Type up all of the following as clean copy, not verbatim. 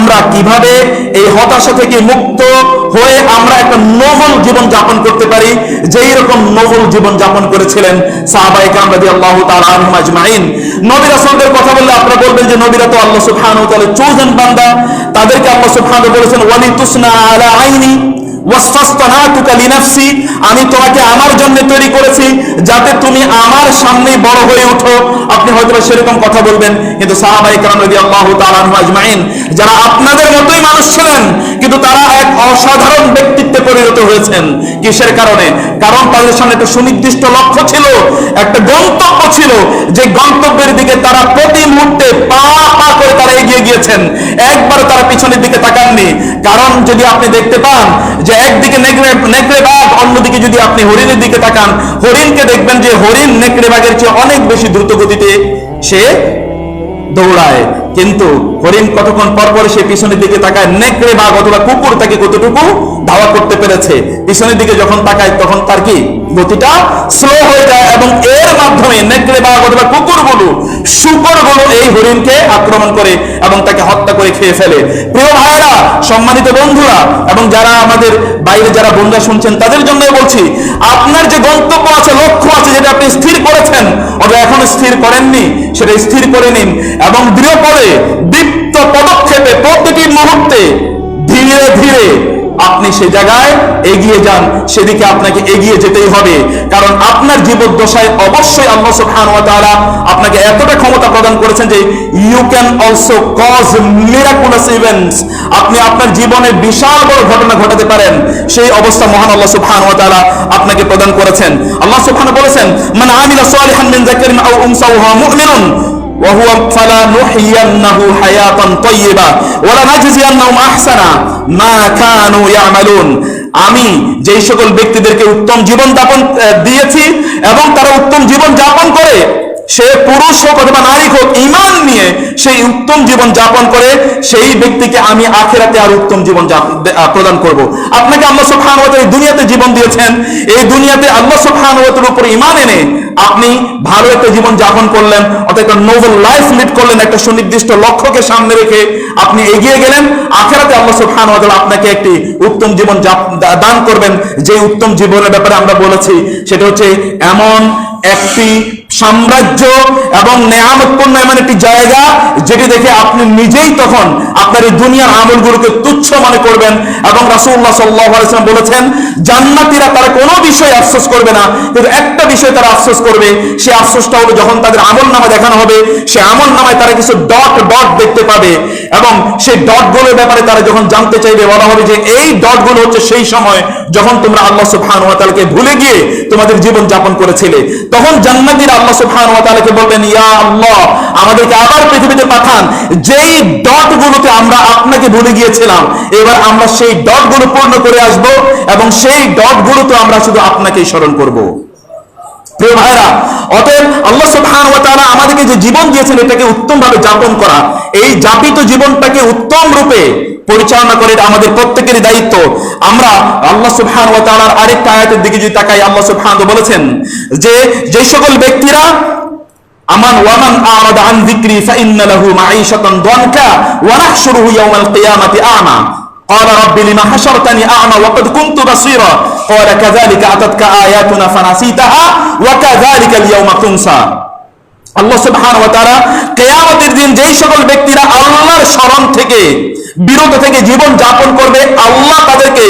আমরা কিভাবে এই হতাশা থেকে মুক্ত হয়ে আমরা একটা নোবেল জীবন যাপন করতে পারি, যেই রকম নোবেল জীবন যাপন করেছিলেন সাহাবায়ে কেরাম রাদিয়াল্লাহু তাআলা আনহুম আজমাইন। নবী রাসূলদের কথা বললে আপনারা বলবেন যে নবীরা তো আল্লাহ সুবহানাহু ওয়া তাআলার চোজেন বান্দা, তাদেরকে আল্লাহ সুবহানাহু বলেছেন ওয়ালি তুসনা আলা আইনি ওয়াসতাসনাতুকা লিনাফসি, আমি তোমাকে আমার জন্য তৈরি করেছি যাতে তুমি আমার সামনে বড় হয়ে ওঠো। আপনি হয়তো সেরকম কথা বলবেন, কিন্তু সাহাবায়ে কেরাম রাদিয়াল্লাহু তাআলা আনহুম আজমাইন যারা আপনাদের মতোই মানুষ ছিলেন, কিন্তু তারা এক অসাধারণ ব্যক্তিত্বে পরিণত হয়েছেন। কিসের কারণে? কারণ তাদের সামনে একটা সুনির্দিষ্ট লক্ষ্য ছিল, একটা গন্তব্য ছিল, যে গন্তব্যের দিকে তারা প্রতি মুহূর্তে পা পা করে তারা এগিয়ে গিয়েছেন, একবার তারা পিছনের দিকে তাকাননি। কারণ যদি আপনি দেখতে পান যে একদিকে নেকড়ে বাঘ, অন্যদিকে যদি আপনি হরিণের দিকে তাকান, হরিণকে দেখবেন যে হরিণ নেকড়ে বাঘের চেয়ে অনেক বেশি দ্রুত গতিতে সে দৌড়ায়, কিন্তু হরিণ কতক্ষণ পর পর সে পিছনের দিকে তাকায়, নেকড়ে বাঘ অথবা কুকুর তাকে কতটুকু ধাওয়া করতে পেরেছে। পিছনের দিকে যখন তাকায় তখন তার কি গতিটা স্লো হয়ে যায়, এবং এর মাধ্যমে নেকড়ে বাঘ অথবা কুকুরগুলো, শুকরগুলো এই হরিণকে আক্রমণ করে এবং তাকে হত্যা করে খেয়ে ফেলে। প্রিয় ভাইরা, সম্মানিত বন্ধুরা, এবং যারা আমাদের বাইরে যারা বন্ধুরা শুনছেন তাদের জন্য বলছি, আপনার যে গন্তব্য আছে, লক্ষ্য আছে, যেটা আপনি স্থির করেছেন অথবা এখনো স্থির করেননি, সেটা স্থির করে নিন এবং দৃঢ়পদে দীপ্ত পদক্ষেপে প্রতিটি মুহূর্তে ধীরে ধীরে আপনি সে জায়গায় এগিয়ে যান। সেদিকে আপনাকে এগিয়ে যেতেই হবে, কারণ আপনার জীবদ্দশায় অবশ্যই আল্লাহ সুবহানাহু ওয়া তাআলা আপনাকে এতটা ক্ষমতা প্রদান করেছেন যে you can also cause miraculous events, আপনি আপনার জীবনে বিশাল বড় ঘটনা ঘটাতে পারেন। সেই অবস্থা মহান আল্লাহ সুবহানাহু ওয়া তাআলা আপনাকে প্রদান করেছেন। আল্লাহ সুবহানাহু বলেছেন, মান আমিলা সালিহান মিন যাকারিন আও উনসা ওয়া হুয়া মুমিনুন وهو فلنحيينه حياة طيبة ولنجزينهم أحسن ما كانوا يعملون। আমি যেই সকল ব্যক্তিদেরকে উত্তম জীবন যাপন দিয়েছি এবং তারা উত্তম জীবন যাপন করে, সে পুরুষ হোক অথবা নারী হোক, ঈমান নিয়ে সেই উত্তম জীবন যাপন করে, সেই ব্যক্তিকে আমি আখিরাতে আর উত্তম জীবন প্রদান করব। আপনাকে আল্লাহ সুবহানাহু ওয়া তাআলা এই দুনিয়াতে জীবন দিয়েছেন, এই দুনিয়াতে আল্লাহ সুবহানাহু ওয়া তাআলার উপর ঈমান এনে আপনি ভালো একটা জীবন যাপন করলেন, অর্থাৎ একটা নোবেল লাইফ লিড করলেন, একটা সুনির্দিষ্ট লক্ষ্যকে সামনে রেখে আপনি এগিয়ে গেলেন। আখিরাতে আল্লাহ সুবহানাহু ওয়া তাআলা আপনাকে একটি উত্তম জীবন দান করবেন। যে উত্তম জীবনের ব্যাপারে আমরা বলেছি, সেটা হচ্ছে এমন একটি সাম্রাজ্য এবং নেয়ামতপূর্ণ এমন একটি জায়গা, যেটি দেখে আপনি নিজেই তখন আপনার এই দুনিয়ার আমলগুলোকে তুচ্ছ মনে করবেন। এবং রাসূলুল্লাহ সাল্লাল্লাহু আলাইহি ওয়াসাল্লাম বলেছেন, জান্নাতীরা তারা কোনো বিষয়ে আফসোস করবে না, কিন্তু একটা বিষয়ে তারা আফসোস করবে। সেই আফসোসটা হলো যখন তাদের আমলনামা দেখানো হবে, সেই আমলনামায় তারা কিছু ডট ডট দেখতে পাবে, এবং সেই ডটগুলোর ব্যাপারে তারা যখন জানতে চাইবে, বলা হবে যে এই ডটগুলো হচ্ছে সেই সময় যখন তোমরা আল্লাহ সুবহানাহু ওয়া তাআলাকে ভুলে গিয়ে তোমাদের জীবন যাপন করেছিলে। তখন জান্নাতীরা আল্লাহ সুবহানাহু ওয়া তাআলাকে বলবেন, ইয়া আল্লাহ, আমাদেরকে আবার পৃথিবীতে পাঠান, যেই ডটগুলোতে আমরা আপনাকে ভুলে গিয়েছিলাম, এবার আমরা সেই ডটগুলো পূর্ণ করে আসব এবং সেই ডটগুলোতে আমরা শুধু আপনাকেই স্মরণ করব। প্রিয় ভাইরা, অতএব আল্লাহ সুবহানাহু ওয়া তাআলা আমাদেরকে যে জীবন দিয়েছেন, এটাকে উত্তমভাবে যাপন করা, এই যাপিত জীবনটাকে উত্তম রূপে পরিচালনা করে আমাদের প্রত্যেকেরই দায়িত্ব। আমরা আল্লাহ সুবহানাহু ওয়া তাআলার আরেকটা আয়াতের দিকে যদি তাকাই, আল্লাহ সুবহানাহু বলেছেন যে যে সকল ব্যক্তিরা আমান ওয়ামান আরাদা আন যিকরি ফাইন্না লাহু মাঈশাতান দানকা ওয়া নাহশুরুহু ইয়াওমাল কিয়ামাতি আ'মা قال رب لما حشرتني أعمى وقد كنت بصيرا قال كذلك أتتك آياتنا فنسيتها وكذلك اليوم تنسى। আল্লাহ সুবহানাহু ওয়া তাআলা কিয়ামতের দিন যেই সকল ব্যক্তিরা আল্লাহর শরণ থেকে বিরত থেকে জীবন যাপন করবে, আল্লাহ তাদেরকে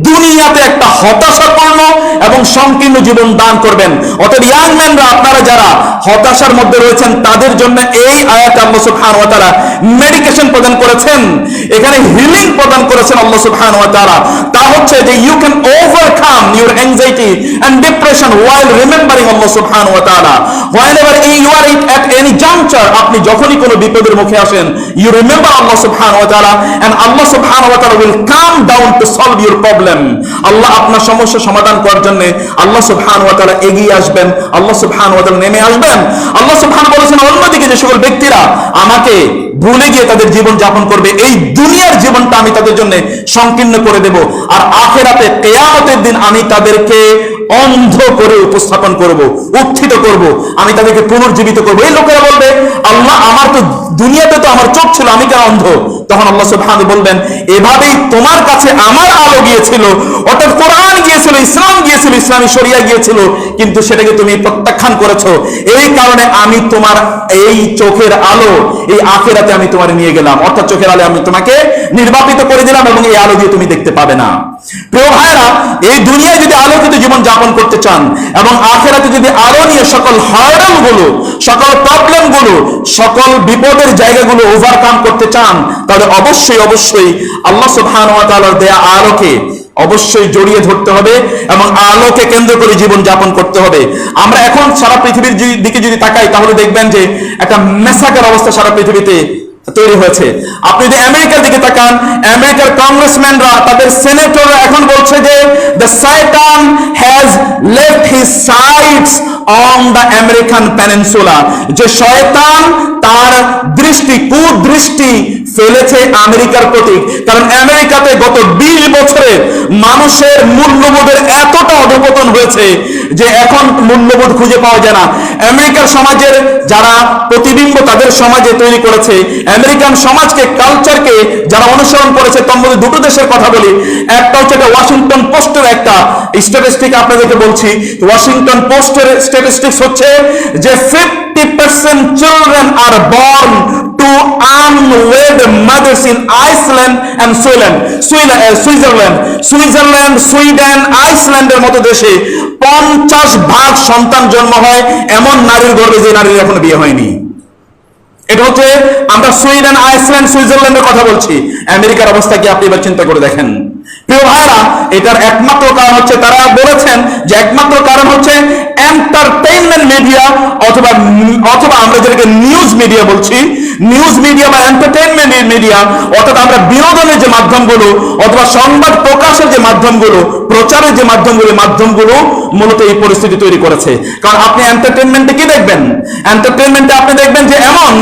দুনিয়াতে একটা হতাশাপূর্ণ এবং সংকীর্ণ জীবন দান করবেন। অতএব ইয়াং ম্যানরা, আপনারা যারা হতাশার মধ্যে রয়েছেন, তাদের জন্য এই আয়াতে আল্লাহ সুবহানাহু ওয়া তাআলা মেডিকেশন প্রদান করেছেন, এখানে হিলিং প্রদান করেছেন আল্লাহ সুবহানাহু ওয়া তাআলা। তা হচ্ছে যে you can overcome your anxiety and depression while remembering Allah subhanahu wa ta'ala. Whenever you are at any juncture, আপনি যখনই কোনো বিপদের মুখে আসেন, you remember Allah subhanahu wa ta'ala and Allah subhanahu wa ta'ala will come down to solve your problem. আল্লাহ আপনার সমস্যা সমাধান করার জন্য আল্লাহ সুবহানাহু ওয়া তাআলা এগিয়ে আসবেন, আল্লাহ সুবহানাহু ওয়া তাআলা নেমে আসবেন। আল্লাহ সুবহানাহু বলেছেন, অন্যদিকে যে সকল ব্যক্তিরা আমাকে ভুলে গিয়ে তাদের জীবন যাপন করবে, এই দুনিয়ার জীবনটা আমি তাদের জন্য সংকীর্ণ করে দেব, আর আখিরাতে কিয়ামতের দিন আমি তাদেরকে অন্ধ করে উপস্থাপন করব, উত্থিত করব, আমি তাদেরকে পুনর্জীবিত করব। এই লোকেরা বলবে, আল্লাহ আমার তো দুনিয়াতে তো আমার চোখ ছিল, আমি কেন অন্ধ? তখন আল্লাহ সুবহানাহু বলবেন, এভাবেই তোমার কাছে আমার আলো গিয়েছিল, অর্থাৎ কোরআন গিয়েছিল, ইসলাম গিয়েছিল, ইসলামী শরিয়া গিয়েছিল, কিন্তু সেটাকে তুমি প্রত্যাখ্যান করেছো। এই কারণে আমি তোমার এই চোখের আলো এই আখিরাতে আমি তোমার নিয়ে গেলাম, অর্থাৎ চোখের আলো আমি তোমাকে নির্বাপিত করে দিলাম এবং এই আলো দিয়ে তুমি দেখতে পাবে না। প্রিয় ভাইরা, এই দুনিয়ায় যদি আলোকিত জীবন যাপন করতে চান এবং আখিরাতে যদি আলো নিয়ে সকল হার্ডল গুলো, সকল প্রবলেম গুলো, সকল বিপদের জায়গাগুলো ওভারকাম করতে চান, তাহলে অবশ্যই অবশ্যই আল্লাহ সুবহানাহু ওয়া তাআলার দেয়া আলোকে অবশ্যই জড়িয়ে ধরতে হবে এবং আলোকে কেন্দ্র করে জীবন যাপন করতে হবে। আমরা এখন সারা পৃথিবীর দিকে যদি তাকাই, তাহলে দেখবেন যে একটা মেসাকার অবস্থা সারা পৃথিবীতে তৈরি হয়েছে। আপনি যদি আমেরিকার দিকে তাকান, আমেরিকার কংগ্রেসম্যানরা, তাদের সেনেটররা এখন বলছে যে the Satan has left his sights on the American peninsula, যে শয়তান তার দৃষ্টি, কুদৃষ্টি ফেলেছে আমেরিকার প্রতি। কারণ আমেরিকাতে গত 20 বছরে মানুষের মূল্যবোধের এতটা অধঃপতন হয়েছে যে এখন মূল্যবোধ খুঁজে পাওয়া যায় না। আমেরিকার সমাজের যারা প্রতিবিম্ব তাদের সমাজে তৈরি করেছে, আমেরিকান সমাজকে, কালচারকে যারা অনুসরণ করেছে, তার মধ্যে দুটো দেশের কথা বলি। একটা হচ্ছে ওয়াশিংটন পোস্টের একটা স্ট্যাটিস্টিক আপনাদেরকে বলছি। ওয়াশিংটন পোস্টের স্ট্যাটিস্টিক্স হচ্ছে যে 50% children are born to unwed mothers in Iceland and Switzerland, Sweden, আইসল্যান্ডের মতো দেশে 50% সন্তান জন্ম হয় এমন নারীর গর্ভে যে নারীর এখনো বিয়ে হয়নি। এটা হচ্ছে, আমরা সুইডেন, আইসল্যান্ড, সুইজারল্যান্ডের কথা বলছি। আমেরিকার অবস্থা কি আপনি এবার চিন্তা করে দেখেন। প্রিয় ভাইরা, এটার একমাত্র কারণ হচ্ছে, তারা বলেছেন যে একমাত্র কারণ হচ্ছে এন্টারটেইনমেন্ট মিডিয়া অথবা আমরা যেটাকে নিউজ মিডিয়া বলছি, নিউজ মিডিয়া বা এন্টারটেইনমেন্ট মিডিয়া, অর্থাৎ আমরা বিনোদনের যে মাধ্যমগুলো অথবা সংবাদ প্রকাশের যে মাধ্যমগুলো, প্রচারের যে মাধ্যমগুলো মূলত এই পরিস্থিতি তৈরি করেছে। কারণ আপনি এন্টারটেইনমেন্টে কি দেখবেন? এন্টারটেইনমেন্টে আপনি দেখবেন যে এমন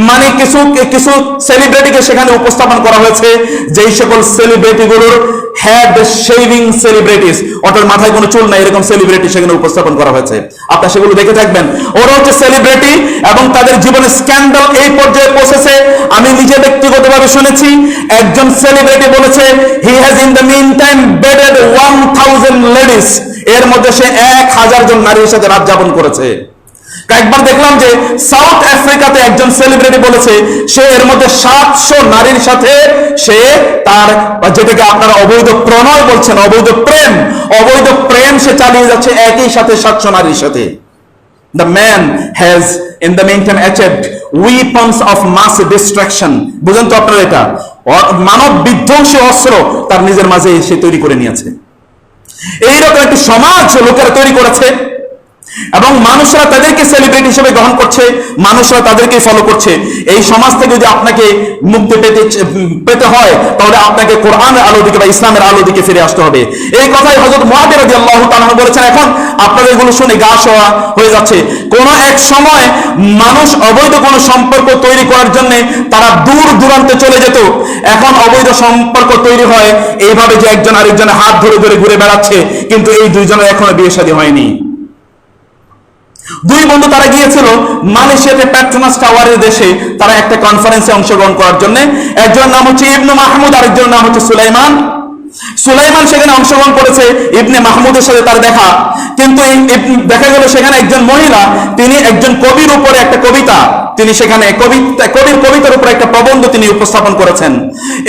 মানে কিছু সেলিব্রিটিকে সেখানে উপস্থাপন করা হয়েছে, যেই সকল সেলিব্রিটিগুলোর হেড শেভিং সেলিব্রিটিস, অর্থাৎ মাথায় কোনো চুল নাই, এরকম সেলিব্রিটি সেখানে উপস্থাপন করা হয়েছে। আপনারা সেগুলো দেখে থাকবেন। ওরা হচ্ছে সেলিব্রিটি এবং তাদের জীবনে স্ক্যান্ডাল এই পর্যায়ে পৌঁছেছে। আমি নিজে ব্যক্তিগতভাবে শুনেছি, একজন সেলিব্রিটি বলেছে he has in the mean time bedded 1000 ladies, এর মধ্যে সে 1000 জন নারীর সাথে রাত যাপন করেছে। একবার দেখলাম যে সাউথ আফ্রিকাতে একজন সেলিব্রিটি বলেছে সে এর মধ্যে 700 নারীর সাথে সে তার, যেটাকে আপনারা অবৈধ প্রণয় বলছেন, অবৈধ প্রেম সে চালিয়ে যাচ্ছে একই সাথে 700 নারীর সাথে। The man has in the meantime achieved weapons of mass destruction. বুঝেন তো আপনারা, এটা মানব বিধ্বংসী অস্ত্র তার নিজের মাঝে সে তৈরি করে নিয়েছে। এইরকম একটি সমাজ লোকেরা তৈরি করেছে এবং মানুষরা তাদেরকে সেলিব্রিটি হিসেবে গ্রহণ করছে, মানুষরা তাদেরকে ফলো করছে। এই সমাজ থেকে যদি আপনাকে মুক্তি পেতে হয়, তাহলে আপনাকে কোরআনের আলো দিকে বা ইসলামের আলো দিকে ফিরে আসতে হবে। এই কথাই হযরত মুআবিয়া রাদিয়াল্লাহু তাআলা বলেছেন। এখন আপনাদের এগুলো শুনে গা শোয়া হয়ে যাচ্ছে। কোন এক সময় মানুষ অবৈধ কোন সম্পর্ক তৈরি করার জন্য তারা দূর দূরান্তে চলে যেত। এখন অবৈধ সম্পর্ক তৈরি হয় এইভাবে যে একজন আরেকজনের হাত ধরে ধরে ঘুরে বেড়াচ্ছে, কিন্তু এই দুইজনের এখনো বিয়ে শাদী হয়নি। দুই বন্ধু তারা গিয়েছিল মালয়েশিয়াতে পেট্রোনাস টাওয়ারের দেশে, তারা একটা কনফারেন্সে অংশগ্রহণ করার জন্য। একজনের নাম হচ্ছে ইবনে মাহমুদ, আরেকজনের নাম হচ্ছে সুলাইমান। সেখানে অংশগ্রহণ করেছে, ইবনে মাহমুদের সাথে তার দেখা। কিন্তু দেখা গেল সেখানে একজন মহিলা, তিনি একজন কবির উপরে একটা কবিতা, তিনি সেখানে কবির কবিতার উপর একটা প্রবন্ধ তিনি উপস্থাপন করেছেন।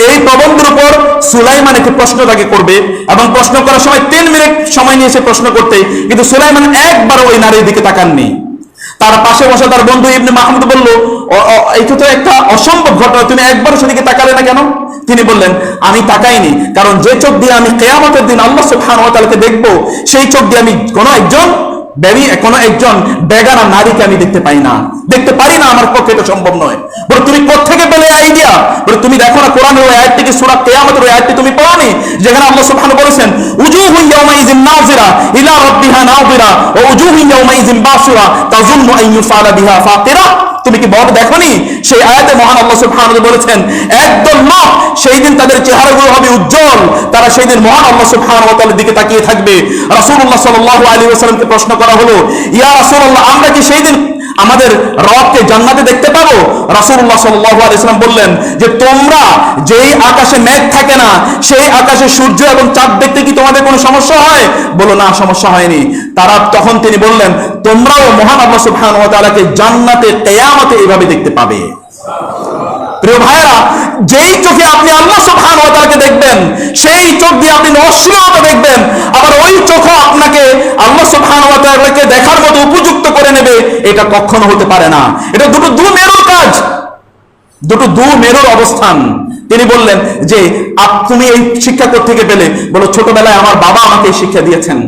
এই প্রবন্ধের উপর সুলাইমান একটি প্রশ্ন তাকে করবে এবং প্রশ্ন করার সময় 3 মিনিট সময় নিয়েছে প্রশ্ন করতে, কিন্তু সুলাইমান একবার ওই নারীর দিকে তাকাননি। তার পাশে বসে তার বন্ধু ইবনে মাহমুদ বলল, এটা তো একটা অসম্ভব ঘটনা, তুমি একবার সেদিকে তাকালে না কেন? তিনি বললেন, আমি তাকাইনি, কারণ যে চোখ দিয়ে আমি কিয়ামতের দিন আল্লাহ সুবহানাহু ওয়া তাআলাকে দেখব, সেই চোখ দিয়ে আমি কোনো একজন বেগানা নারীকে আমি দেখতে পারি না, আমার পক্ষে এটা সম্ভব নয়। বলে তুমি কোত্থেকে পেলে আইডিয়া? বলে তুমি দেখো না কোরআনের ওই আয়াতটি কি সূরা কিয়ামতের ওই আয়াতটি তুমি পড়োনি, যেখানে আল্লাহ সুবহানাহু বলেছেন উজুহু ইয়াওমাইযিন নাযিরা ইলা রাব্বিহা নাযিরা ওয়া উজুহু ইয়াওমাইযিন বাসিরা তাযুন্নু আন ইউফআলা বিহা ফাকিরা। তুমি কি বড় দেখোনি? সেই আয়াতে মহান আল্লাহ সুবহানাহু বলেছেন একদল লোক সেই দিন তাদের চেহারাগুলো হবে উজ্জ্বল, তারা সেই দিন মহান আল্লাহ সুবহানাহু ওয়া তাআলার দিকে তাকিয়ে থাকবে। রাসূলুল্লাহ সাল্লাল্লাহু আলাইহি ওয়াসাল্লামকে প্রশ্ন করা হলো, ইয়া রাসূলুল্লাহ, আমরা কি সেই দিন আমাদের রবকে জান্নাতে দেখতে পাবো? রাসূলুল্লাহ সাল্লাল্লাহু আলাইহি ওয়াসাল্লাম বললেন যে তোমরা যেই আকাশে মেঘ থাকে না, সেই আকাশে সূর্য এবং চাঁদ দেখতে কি তোমাদের কোনো সমস্যা হয়? বলো না, সমস্যা হয়নি। তখন তিনি বললেন, তোমরাও মহান আল্লাহ সুবহানাহু ওয়া তাআলাকে জান্নাতে কিয়ামতে এইভাবে দেখতে পাবে। প্রিয় ভাইরা, যেই চোখে আপনি আল্লাহ সুবহানাহু ওয়া তাআলাকে দেখবেন, সেই চোখ দিয়ে আপনি অশ্লীলতা দেখবেন, আবার ওই চোখও আপনাকে আল্লাহ সুবহানাহু ওয়া তাআলাকে দেখার মতো উপযুক্ত করে নেবে, এটা কখনো হতে পারে না। এটা দুটো মেরুর কাজ, দুটো মেরুর অবস্থান। তিনি বললেন যে তুমি এই শিক্ষা কোত্থেকে পেলে? বলো, ছোটবেলায় আমার বাবা আমাকে এই শিক্ষা দিয়েছেন।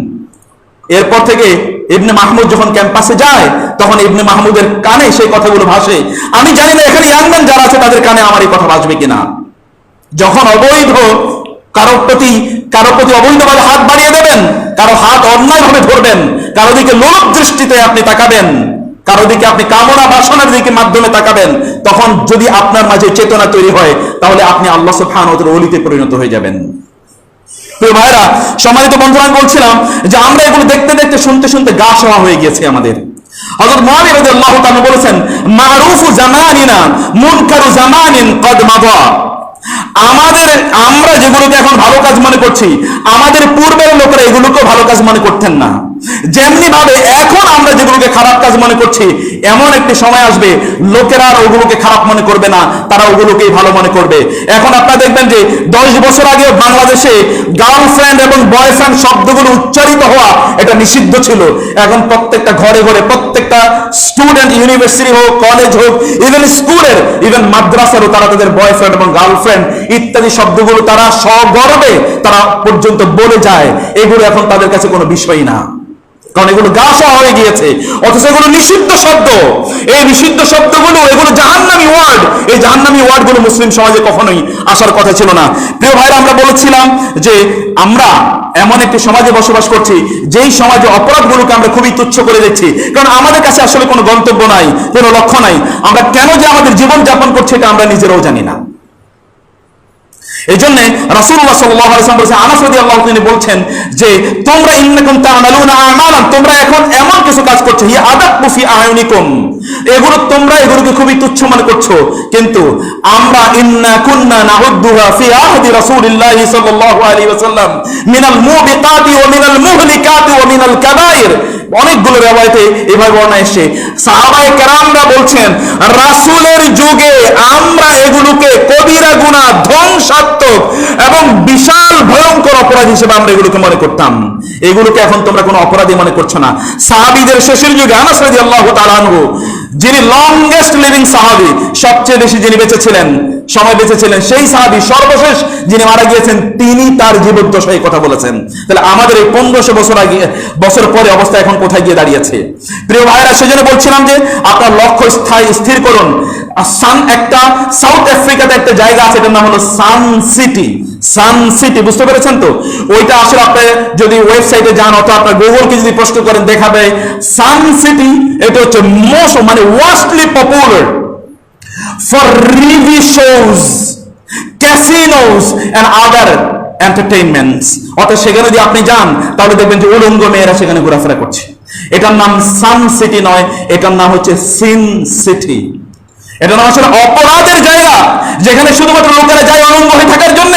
এরপর থেকে ইবনে মাহমুদ যখন ক্যাম্পাসে যায়, তখন ইবনে মাহমুদের কানে সেই কথাগুলো ভাসে। আমি জানি না এখানে ইয়াংম্যান যারা আছে তাদের কানে আমার এই কথা ভাসবে কিনা। যখন অবৈধ কারো প্রতি অবৈধভাবে হাত বাড়িয়ে দেবেন, কারো হাত অন্যায়ভাবে ধরবেন, কারো দিকে লোভ দৃষ্টিতে আপনি তাকাবেন, কারো দিকে আপনি কামনা বাসনার দিকে মাধ্যমে তাকাবেন, তখন যদি আপনার মাঝে চেতনা তৈরি হয়, তাহলে আপনি আল্লাহ সুবহানাহু ওয়া তাআলার ওলিতে পরিণত হয়ে যাবেন। প্রিয় ভাইরা, সম্মানিত বন্ধুরা, আমি বলছিলাম যে আমরা এগুলো দেখতে দেখতে শুনতে শুনতে গা শোয়া হয়ে গেছে আমাদের। হযরত মুআবিয়া রাদিয়াল্লাহু তাআলা বলেছেন, মারুফু জামানিনা মুনকারু জামানিন কদ মাদা। আমরা যেগুলোকে এখন ভালো কাজ মনে করছি, আমাদের পূর্বের লোকেরা এগুলোকেও ভালো কাজ মনে করতেন না। যেমনি ভাবে এখন আমরা যেগুলোকে খারাপ কাজ মনে করছি, এমন একটি সময় আসবে লোকেরা আর ওগুলোকে খারাপ মনে করবে না, তারা ওগুলোকেই ভালো মনে করবে। এখন আপনারা দেখবেন যে 10 বছর আগে বাংলাদেশে গার্লফ্রেন্ড এবং বয়ফ্রেন্ড শব্দগুলো উচ্চারিত হওয়া এটা নিষিদ্ধ ছিল। এখন প্রত্যেকটা ঘরে ঘরে, প্রত্যেকটা স্টুডেন্ট, ইউনিভার্সিটি হোক, কলেজ হোক, ইভেন মাদ্রাসারও তারা তাদের বয়ফ্রেন্ড এবং গার্লফ্রেন্ড ইত্যাদি শব্দগুলো তারা সগর্বে তারা পর্যন্ত বলে যায়। এগুলো এখন তাদের কাছে কোনো বিষয় না, কারণ এগুলো গা শোয়া হয়ে গিয়েছে। অথচ এগুলো নিষিদ্ধ শব্দ। এই নিষিদ্ধ শব্দগুলো, এগুলো জাহান্নামী ওয়ার্ড। এই জাহান্নামী ওয়ার্ডগুলো মুসলিম সমাজে কখনোই আসার কথা ছিল না। প্রিয় ভাইরা, আমরা বলেছিলাম যে আমরা এমন একটি সমাজে বসবাস করছি, যেই সমাজে অপরাধগুলোকে আমরা খুবই তুচ্ছ করে দেখছি, কারণ আমাদের কাছে আসলে কোনো গন্তব্য নাই, কোনো লক্ষ্য নাই। আমরা কেন যে আমাদের জীবন যাপন করছি এটা আমরা নিজেরাও জানি না। এই জন্য রাসূলুল্লাহ সাল্লাল্লাহু আলাইহি ওয়াসাল্লাম বলেছেন, আনাস রাদিয়াল্লাহু তাআলা বলছেন যে তোমরা ইন্নাকুম তা'মালুনা আমালান, তোমরা এখন এমন কিছু কাজ করছো, হিয়া আদাক্কু ফি আয়ুনিকুম, এগুলোকে খুবই তুচ্ছ মনে করছো, কিন্তু আমরা ইন্না কুন্না নাউদ্দুহা ফি আহদি রাসূলিল্লাহি সাল্লাল্লাহু আলাইহি ওয়াসাল্লাম মিনাল মুবিকাতি ওয়া মিনাল মুহলিকাতি ওয়া মিনাল কাবায়ের। অনেকগুলো রিওয়ায়াতে এভাবে বর্ণনা এসেছে। সাহাবায়ে কেরামরা বলছেন, রাসূলের যুগে আমরা এগুলোকে কবিরা গুনাহ, ধ্বংসাত্মক এবং বিশাল ভয়ঙ্কর অপরাধ হিসেবে আমরা এগুলোকে মনে করতাম। এগুলোকে এখন তোমরা কোনো অপরাধী মনে করছো না। সাহাবীদের শেষের যুগে আনাস রাদিয়াল্লাহু তাআলা আনহু, যিনি লংগেস্ট লিভিং সাহাবী, সবচেয়ে বেশি যিনি সময় বেঁচেছিলেন, সেই সাহাবী সর্বশেষ যিনি মারা গিয়েছেন, তিনি তার জীবদ্দশায় কথা বলেছেন। তাহলে আমাদের এই 1500 বছর পরে অবস্থা এখন কোথায় গিয়ে দাঁড়িয়েছে? প্রিয় ভাইরা, সেজন্য বলছিলাম যে আপনার লক্ষ্য স্থির করুন। একটা সাউথ আফ্রিকাতে একটা জায়গা আছে, এটার নাম হলো সান সিটি। বুঝতে পেরেছেন তো? ওইটা আসলে আপনি যদি ওয়েবসাইটে যান অথবা আপনার গুগলকে যদি প্রশ্ন করেন, দেখাবে সান সিটি। এটা হচ্ছে ওয়াস্টলি popular for revue shows, casinos and other entertainments. অর্থাৎ সেখানে যদি আপনি যান তাহলে দেখবেন যে উলঙ্গ মেয়েরা সেখানে ঘোরাফেরা করছে। এটার নাম সান সিটি নয়, এটার নাম হচ্ছে সিন সিটি। এটা নাম আসলে অপরাধের জায়গা, যেখানে শুধুমাত্র লোকেরা যায় উলঙ্গ হয়ে থাকার জন্য।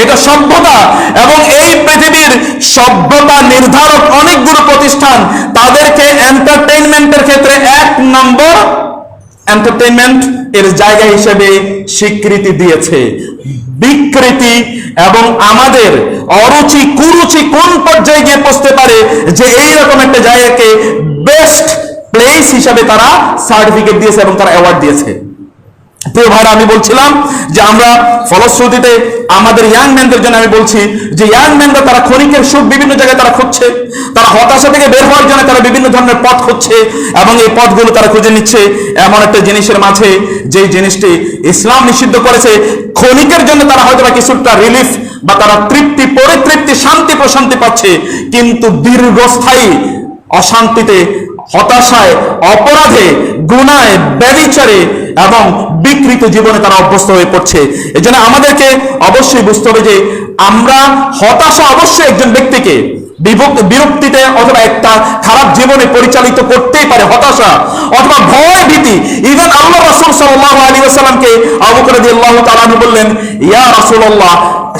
এটা সভ্যতা, এবং এই পৃথিবীর সভ্যতা নির্ধারক অনেকগুলো প্রতিষ্ঠান তাদেরকে এন্টারটেইনমেন্টের ক্ষেত্রে 1 নম্বর এন্টারটেইনমেন্ট এর জায়গা হিসেবে স্বীকৃতি দিয়েছে। বিকৃতি এবং আমাদের অরুচি কুরুচি কোন পর্যায়ে গিয়ে পৌঁছতে পারে যে এইরকম একটা জায়গাকে বেস্ট প্লেস হিসেবে তারা সার্টিফিকেট দিয়েছে এবং তারা অ্যাওয়ার্ড দিয়েছে। প্রিয় ভাইরা, আমি বলছিলাম যে আমরা ফলশ্রুতিতে আমাদের ইয়াংম্যানদের জন্য আমি বলছি যে ইয়াংম্যানরা তারা ক্ষণিকের সুখ বিভিন্ন জায়গায় তারা খুঁজছে, তারা হতাশা থেকে বের হওয়ার জন্য তারা বিভিন্ন ধরনের পথ খুঁজছে এবং এই পথগুলো তারা খুঁজে নিচ্ছে এমন একটা জিনিসের মাঝে যে জিনিসটি ইসলাম নিষিদ্ধ করেছে। ক্ষণিকের জন্য তারা হয়তো বা কিছুটা রিলিফ বা তারা তৃপ্তি, পরিতৃপ্তি, শান্তি প্রশান্তি পাচ্ছে, কিন্তু দীর্ঘস্থায়ী অশান্তিতে, হতাশায়, অপরাধে, গুনায়, ব্যভিচারে এবং বিকৃত জীবনে তারা অভ্যস্ত হয়ে পড়ছে। এজন্য আমাদেরকে অবশ্যই বুঝতে হবে যে আমরা হতাশা অবশ্যই একজন ব্যক্তিকে বিরক্তিতে অথবা একটা খারাপ জীবনে পরিচালিত করতেই পারে, হতাশা অথবা ভয় ভীতি। ইভেন আল্লাহ রাসূল সাল্লাল্লাহু আলাইহি ওয়াসাল্লামকে আবু বকর রাদিয়াল্লাহু তাআলা আনহু বললেন, ইয়া রাসূলুল্লাহ,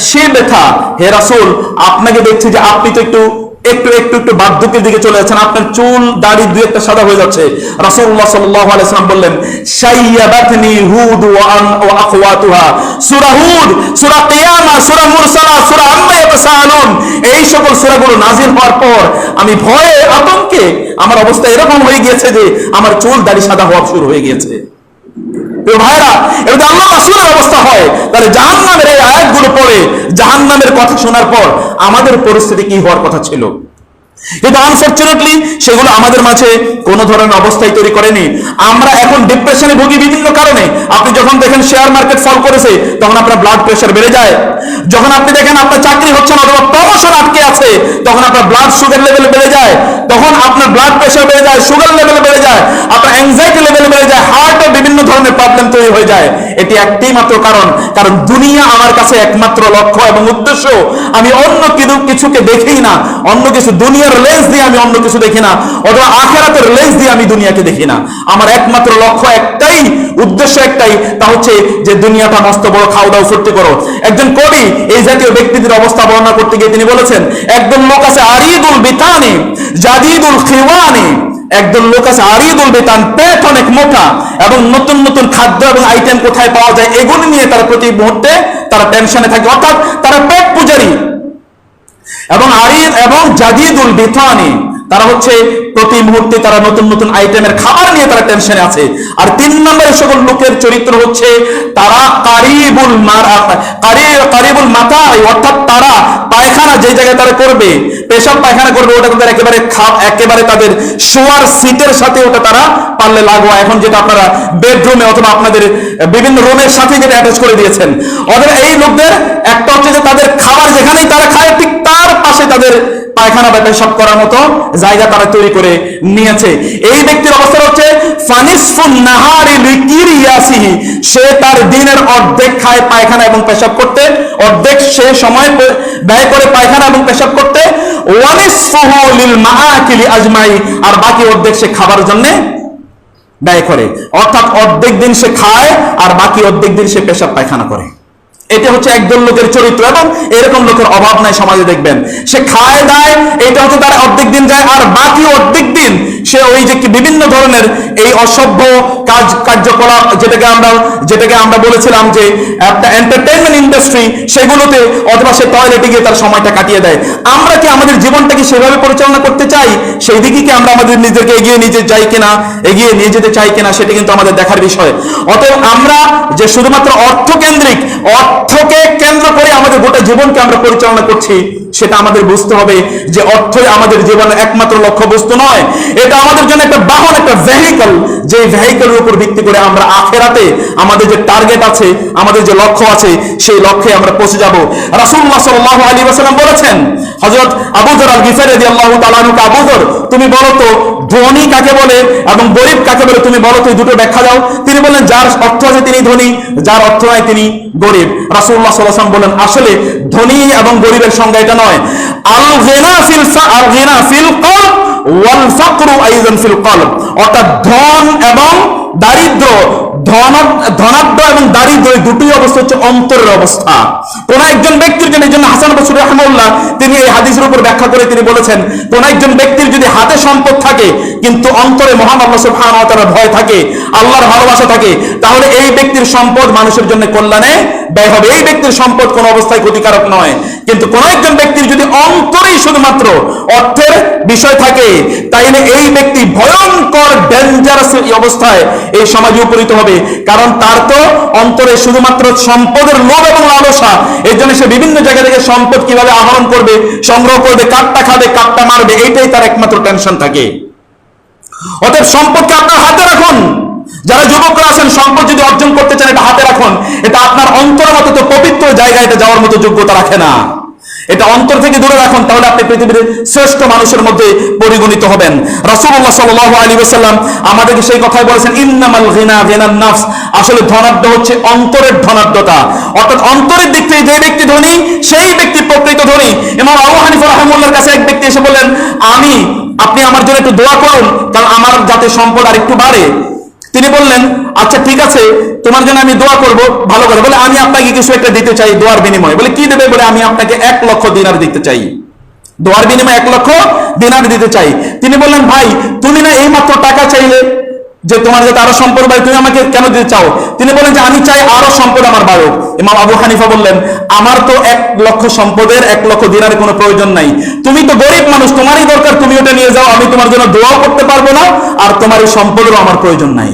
সে ব্যথা, হে রাসূল, আপনাকে দেখছি যে আপনি তো একটু বার্ধক্যের দিকে চলে যাচ্ছেন, আপনার চুল দাড়ি দুই একটা সাদা হয়ে যাচ্ছে। রাসূলুল্লাহ সাল্লাল্লাহু আলাইহি ওয়াসাল্লাম বললেন, শাইয়াবাতনি হুদ ওয়া আখওয়াতুহা, সূরা হুদ, সূরা কিয়ামা, সূরা মুরসালা, সূরা আম্মা ইয়াতাসাআলুন, এই সকল সূরাগুলো নাযিল হওয়ার পর আমি ভয়ে আতঙ্কে আমার অবস্থা এরকম হয়ে গিয়েছে যে আমার চুল দাড়ি সাদা হওয়া শুরু হয়ে গিয়েছে। ভাইরা, এটা আল্লাহ রাসূলের অবস্থা হয়, তাহলে জাহান্নামের এই আয়াতগুলো পড়ে জাহান্নামের কথা শোনার পর আমাদের পরিস্থিতি কি হওয়ার কথা ছিল? কিন্তু আনফরচুনেটলি সেগুলো আমাদের মাঝে কোনো ধরনের অবস্থাই তৈরি করেনি। আমরা এখন ডিপ্রেশনে ভুগি বিভিন্ন কারণে। আপনি যখন দেখেন শেয়ার মার্কেট ফল করেছে, তখন আপনার ব্লাড প্রেশার বেড়ে যায়। যখন আপনি দেখেন আপনার চাকরি হচ্ছে না অথবা প্রমোশন আটকে আছে, তখন আপনার ব্লাড সুগার লেভেল বেড়ে যায়, তখন আপনার ব্লাড প্রেশার বেড়ে যায়, সুগার লেভেল বেড়ে যায়, আপনার অ্যাংজাইটি লেভেল বেড়ে যায়, হার্টে বিভিন্ন ধরনের প্রবলেম তৈরি হয়ে যায়। এটি একটাই মাত্র কারণ দুনিয়া আমার কাছে একমাত্র লক্ষ্য এবং উদ্দেশ্য। আমি অন্য কিছুকে দেখি না, অন্য কিছু দুনিয়ার লেন্স দিয়ে আমি অন্য কিছু দেখি না, অথবা আখিরাতের লেন্স দিয়ে আমি দুনিয়াকে দেখি না। আমার একমাত্র লক্ষ্য একটাই, উদ্দেশ্য একটাই, তা হচ্ছে যে দুনিয়াটা মস্ত বড়, খাওয়া দাওয়া ফুর্তি করো। একজন কবি এই জাতীয় ব্যক্তিদের অবস্থা বর্ণনা করতে গিয়ে তিনি বলেছেন, একদম লোক আছে আরিদুল বিতানি জাদিদুল খিওয়ানি, একদল লোক আছে আরিদুল বিতান, পেট অনেক মোটা, এবং নতুন নতুন খাদ্য এবং আইটেম কোথায় পাওয়া যায় এগুলো নিয়ে তারা প্রতি মুহূর্তে তারা টেনশনে থাকে, অর্থাৎ তারা পেট পূজারী। এবং জাদিদুল বিতানি, তারা হচ্ছে প্রতি মুহূর্তে তারা নতুন নতুন আইটেমের খাবার নিয়ে তারা টেনশনে আছে। আর 3 নম্বরের সকল লোকের চরিত্র হচ্ছে তারা কারিবুল মাতা, অর্থাৎ তারা পায়খানা যে জায়গায় তারা করবে, পেশাব পায়খানা করবে, ওটা তাদের একেবারে তাদের শোয়ার সিটের সাথে ওটা তারা পারলে লাগোয়া, এখন যেটা আপনারা বেডরুমে অথবা আপনাদের বিভিন্ন রুমের সাথে যেটা অ্যাটাচ করে দিয়েছেন। অথবা এই লোকদের একটা হচ্ছে যে তাদের খাবার যেখানেই তারা খায় ঠিক তার পাশে তাদের পায়খানা বা পেশাব করার মতো জায়গা তারা তৈরি করে নিয়েছে। এই ব্যক্তির অবস্থা হচ্ছে ফানিসফুন নাহারি লিকিরিয়াসিহি, সে তার দিনের অর্ধেক খায় পায়খানা এবং পেশাব করতে, অর্ধেক সে সময় ব্যয় করে পায়খানা এবং পেশাব করতে, ওয়ানিসফুহু লিল মাআকিলি আজমাই, আর বাকি অর্ধেক সে খাবার জন্য ব্যয় করে। অর্থাৎ অর্ধেক দিন সে খায় আর বাকি অর্ধেক দিন সে পেশাব পায়খানা করে। এটা হচ্ছে একদল লোকের চরিত্র, এবং এরকম লোকের অভাব নাই সমাজে। দেখবেন সে খায় দায়, এটা হচ্ছে তার অর্ধেক দিন যায়, আর বাকি অর্ধেক দিন সে ওই যে বিভিন্ন ধরনের এই অসভ্য কার্যকলাপ যেটাকে আমরা বলেছিলাম যে একটা এন্টারটেইনমেন্ট ইন্ডাস্ট্রি, সেগুলোতে অথবা সে টয়লেটে গিয়ে তার সময়টা কাটিয়ে দেয়। আমরা কি আমাদের জীবনটাকে সেভাবে পরিচালনা করতে চাই? সেই দিকে কি আমরা আমাদের নিজেকে এগিয়ে নিয়ে যেতে চাই কিনা, সেটা কিন্তু আমাদের দেখার বিষয়। অতএব আমরা যে শুধুমাত্র অর্থকে কেন্দ্র করে আমাদের গোটা জীবনকে আমরা পরিচালনা করছি, সেটা আমাদের বুঝতে হবে যে অর্থই আমাদের জীবনের একমাত্র লক্ষ্যবস্তু নয়। এটা আমাদের জন্য একটা বাহন, একটা ভেহিকল, যে ভেহিকলের উপর ভিত্তি করে আমরা আখিরাতে আমাদের যে টার্গেট আছে, আমাদের যে লক্ষ্য আছে, সেই লক্ষ্যে আমরা পৌঁছে যাব। রাসূলুল্লাহ সাল্লাল্লাহু আলাইহি ওয়াসাল্লাম বলেছেন, হযরত আবু যর আল গিফারি রাদিয়াল্লাহু তাআলা আনহু, আবু যর, তুমি বলো তো ধনী কাকে বলে এবং গরীব কাকে বলে, তুমি বলো তো, এই দুটো ব্যাখ্যা দাও। তিনি বললেন, যার অর্থ আছে তিনি ধনী, যার অর্থ নাই তিনি গরীব। রাসূলুল্লাহ সাল্লাল্লাহু আলাইহি ওয়াসাল্লাম বলেন, আসলে ধনী এবং গরীবের সংজ্ঞা এটা নয়। আল গিনা ফিল কলব ওয়াল ফাকরু আইযান ফিল কলব, অর্থাৎ ধন এবং দারিদ্র, ধনাঢ্য এবং দারিদ্র, এই দুটোই অবস্থা হচ্ছে অন্তরের অবস্থা। কোন একজন ব্যক্তির জন্য, এই জন্য হাসান বসরি রাহিমাহুল্লাহ তিনি এই হাদিসের উপর ব্যাখ্যা করে তিনি বলেছেন, কোন একজন ব্যক্তির যদি হাতে সম্পদ থাকে কিন্তু অন্তরে মহান আল্লাহ সুবহানাহু ওয়া তাআলার ভয় থাকে, আল্লাহর ভালোবাসা থাকে, তাহলে এই ব্যক্তির সম্পদ মানুষের জন্য কল্যাণে ব্যয় হবে। এই ব্যক্তির সম্পদ কোন অবস্থায় ক্ষতিকারক নয়। কিন্তু কোন একজন ব্যক্তির যদি অন্তরেই শুধুমাত্র অর্থের বিষয় থাকে, তাইলে এই ব্যক্তি ভয়ঙ্কর ডেঞ্জারাস অবস্থায় এই সমাজে উপনীত হবে। কারণ তার তো অন্তরে শুধুমাত্র সম্পদের লোভ এবং লালসা, এর জন্য সে বিভিন্ন জায়গা থেকে সম্পদ কিভাবে আহরণ করবে, সংগ্রহ করবে, কাটটা খাবে, কাটটা মারবে, এইটাই তার একমাত্র টেনশন থাকে। অতএব সম্পদকে আপনার হাতে রাখুন। যারা যুবকরা আছেন, সম্পদ যদি অর্জন করতে চান, এটা হাতে রাখুন। এটা আপনার অন্তরের মতো তো পবিত্র জায়গায় এটা যাওয়ার মতো যোগ্যতা রাখে না। এটা অন্তর থেকে দূরে রাখুন, তাহলে আপনি পৃথিবীর শ্রেষ্ঠ মানুষের মধ্যে পরিগণিত হবেন। রাসূলুল্লাহ সাল্লাল্লাহু আলাইহি ওয়াসাল্লাম আমাদেরকে সেই কথাই বলেছেন, ইন্নামাল গিনা গিনান নাফস। আসলে ধনাঢ্য হচ্ছে অন্তরের ধনাঢ্যতা, অর্থাৎ অন্তরের দিক থেকে যে ব্যক্তি ধনী সেই ব্যক্তি প্রকৃত ধনী। ইমাম আবু হানিফা রাহিমাহুল্লাহর কাছে এক ব্যক্তি এসে বললেন, আপনি আমার জন্য একটু দোয়া করুন, কারণ আমার যাতে সম্পদ আর একটু বাড়ে। তিনি বললেন, আচ্ছা ঠিক আছে, তোমার জন্য আমি দোয়া করব, ভালো করে। বলে, আমি আপনাকে কিছু একটা দিতে চাই দোয়ার বিনিময়ে। বলে, কি দেবে? বলে, আমি আপনাকে 1 লক্ষ দিনার দিতে চাই, দোয়ার বিনিময়ে 1 লক্ষ দিনার দিতে চাই। তিনি বললেন, ভাই তুমি না এইমাত্র টাকা চাইলে যে তোমার যাতে আরো সম্পদ বাড়ে, তুমি আমাকে কেন দিতে চাও? তিনি বলেন যে আমি চাই আরো সম্পদ আমার বাড়ুক। ইমাম আবু হানিফা বললেন, আমার তো 1 লক্ষ সম্পদের 1 লক্ষ দিনারের কোনো প্রয়োজন নাই, তুমি তো গরিব মানুষ, তোমারই দরকার, তুমি ওটা নিয়ে যাও, আমি তোমার জন্য দোয়াও করতে পারবো না, আর তোমার এই সম্পদেরও আমার প্রয়োজন নাই,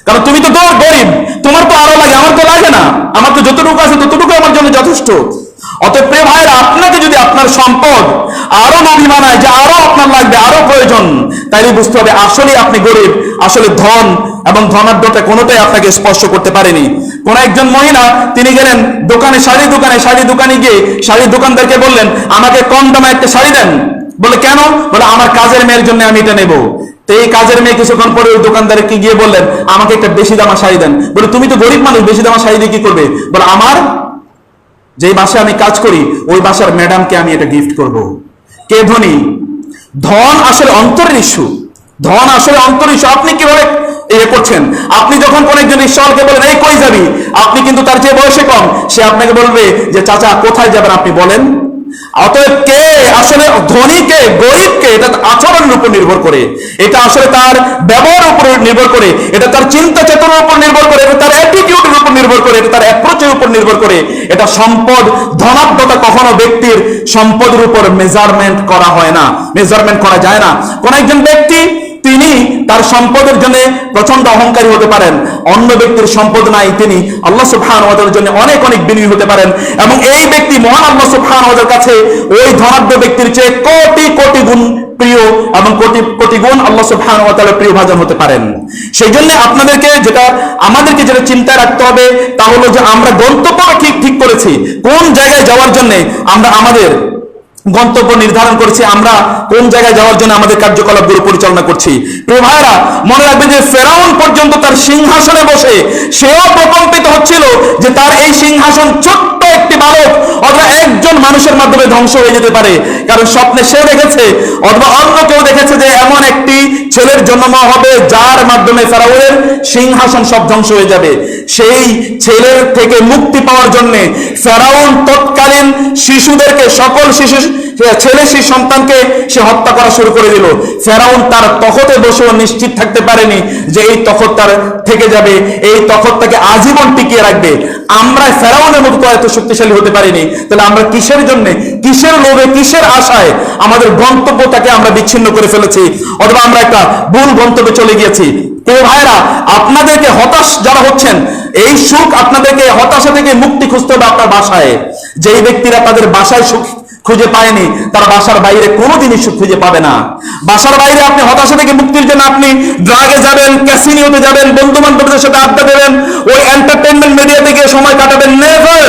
কারণ তুমি তো গরিব, তোমার তো আরো লাগে, আমার তো লাগে না, আমার তো যতটুকু আছে ততটুকু আমার জন্য যথেষ্ট। অতএব প্রিয় ভাইরা, আপনাকে যদি আপনার সম্পদ আরো নবী বানায় যে আরো আপনার লাগবে, আরো প্রয়োজন, তাইলে বুঝতে হবে আসলে আপনি গরিব, আসলে ধন এবং ধনাঢ্যতা কোনোটাই আপনাকে স্পর্শ করতে পারেনি। কোন একজন মহিলা, তিনি গেলেন দোকানে, শাড়ি দোকানে গিয়ে শাড়ির দোকানদারকে বললেন, আমাকে কম দামে একটা শাড়ি দেন। বলে, কেন? বলে, আমার কাজের মেয়ের জন্য আমি এটা নেবো। তো এই কাজের মেয়ে কিছুক্ষণ পরে ওই দোকানদারকে গিয়ে বললেন, আমাকে একটা বেশি দামা শাড়ি দেন। বলে, তুমি তো গরিব মানুষ, বেশি দামা শাড়ি দিয়ে কি করবে? বলে, আমার যেই বাসায় আমি কাজ করি ওই বাসার ম্যাডামকে আমি এটা গিফট করব। কে ধনী? ধন আসলে অন্তরের ইস্যু, ধন আসলে অন্তরের ইস্যু। আপনি কিভাবে করছেন? আপনি যখন কোন একজন ঈশ্বরকে বলেন, এই কই যাবি, আপনি কিন্তু তার চেয়ে বয়সে কম, সে আপনাকে বলবে যে চাচা কোথায় যাবেন আপনি বলেন। অতএব কে আসলে ধনী, কে গরিব, কে এটা আচরণের উপর নির্ভর করে, এটা আসলে তার ব্যবহারের উপর নির্ভর করে, এটা তার চিন্তা চেতনার উপর নির্ভর করে, এটা তার অ্যাটিটিউডের উপর নির্ভর করে, এটা তার অ্যাপ্রোচের উপর নির্ভর করে। এটা সম্পদ, ধনাঢ্যতা কখনো ব্যক্তির সম্পদের উপর মেজারমেন্ট করা হয় না, মেজারমেন্ট করা যায় না। কোন একজন ব্যক্তি তিনি তার সম্পদের জন্য প্রচন্ড অহংকারী হতে পারেন, অন্য ব্যক্তির সম্পদ নাই, তিনি আল্লাহ সুবহানাহু ওয়া তাআলার জন্য অনেক অনেক বিনয়ী হতে পারেন, এবং এই ব্যক্তি মহান আল্লাহ সুবহানাহু ওয়া তাআলার কাছে ওই ধনাঢ্য ব্যক্তির চেয়ে কোটি কোটি গুণ প্রিয় এবং কোটি কোটি গুণ আল্লাহ সুবহানাহু ওয়া তাআলার প্রিয় ভাজন হতে পারেন। সেই জন্য আমাদেরকে যেটা চিন্তায় রাখতে হবে তা হলো যে আমরা গন্তব্য ঠিক করেছি, কোন জায়গায় যাওয়ার জন্য আমরা আমাদের গন্তব্য নির্ধারণ করেছি, আমরা কোন জায়গায় যাওয়ার জন্য আমাদের কার্যকলাপগুলো পরিচালনা করছি। প্রিয় ভাইরা, মনে রাখবেন যে ফেরাউন পর্যন্ত তার সিংহাসনে বসে সেও প্রকম্পিত হচ্ছিল যে তার এই সিংহাসন ছোট্ট একটি বালক অথবা একজন মানুষের মাধ্যমে ধ্বংস হয়ে যেতে পারে, কারণ স্বপ্নে সে দেখেছে অথবা অন্য কেউ দেখেছে যে এমন একটি ছেলের জন্ম হবে যার মাধ্যমে ফেরাউনের সিংহাসন সব ধ্বংস হয়ে যাবে। সেই ছেলের থেকে মুক্তি পাওয়ার জন্য ফেরাউন তৎকালীন শিশুদেরকে, সকল ছেলে শিশু সন্তানকে সে হত্যা করা শুরু করে দিল। ফেরাউন তার তখতে বসেও নিশ্চিত থাকতে পারেনি যে এই তখত তার থেকে যাবে, এই তখত তাকে আজীবন টিকিয়ে রাখবে। আমরা ফেরাউনের মতো এত শক্তিশালী হতে পারিনি, তাহলে আমরা কিসের জন্য, কিসের লোভে, কিসের আশায় আমাদের গন্তব্যটাকে আমরা বিচ্ছিন্ন করে ফেলেছি, অথবা আমরা একটা ভুল গন্তব্যে চলে গিয়েছি। প্রিয় ভাইরা, আপনাদেরকে হতাশ যারা হচ্ছেন, এই সুখ আপনাদেরকে হতাশা থেকে মুক্তি খুঁজতে হবে আপনার বাসায়। যেই ব্যক্তিরা তাদের বাসায় সুখ খুঁজে পায়নি তারা বাসার বাইরে কোনোদিনই সুখ খুঁজে পাবে না। বাসার বাইরে আপনি হতাশা থেকে মুক্তির জন্য আপনি ড্রাগে যাবেন, ক্যাসিনোতে যাবেন, বন্ধু বান্ধবদের সাথে আড্ডা দেবেন, ওই এন্টারটেইনমেন্ট মিডিয়া থেকে সময় কাটাবেন, নেভার।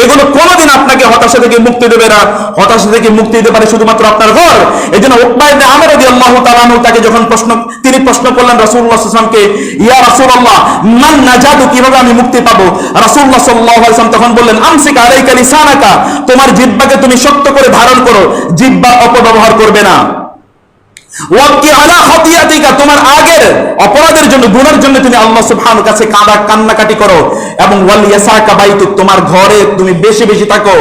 এগুলো কোনোদিন আপনাকে হতাশা থেকে মুক্তি দেবে না। হতাশা থেকে মুক্তি দিতে পারে শুধুমাত্র আপনার ঘর। এই জন্য উকবা ইবনে আমর রাদিয়াল্লাহু তাআলা আনহু তাকে যখন তিনি প্রশ্ন করলেন রাসূলুল্লাহ সাল্লাল্লাহু আলাইহি ওয়াসাল্লামকে, ইয়া রাসূলুল্লাহ মান নাজাতু, কিভাবে আমি মুক্তি পাবো? রাসূলুল্লাহ সাল্লাল্লাহু আলাইহি ওয়াসাল্লাম তখন বললেন, আমসিক আলাইকা লিসানাকা, তোমার জিহ্বাকে তুমি শক্ত করে ধারণ করো, জিহ্বা অপব্যবহার করবে না। ওয়াকি আলা খাতিয়াতিকা, তোমার আগের অপরাধের জন্য, গুনাহের জন্য তুমি আল্লাহ সুবহানাহু ওয়া তাআলা কান্নাকাটি করো, এবং ওয়াল ইয়াসাকা বাইতুক, তোমার ঘরে তুমি বেশি বেশি থাকো।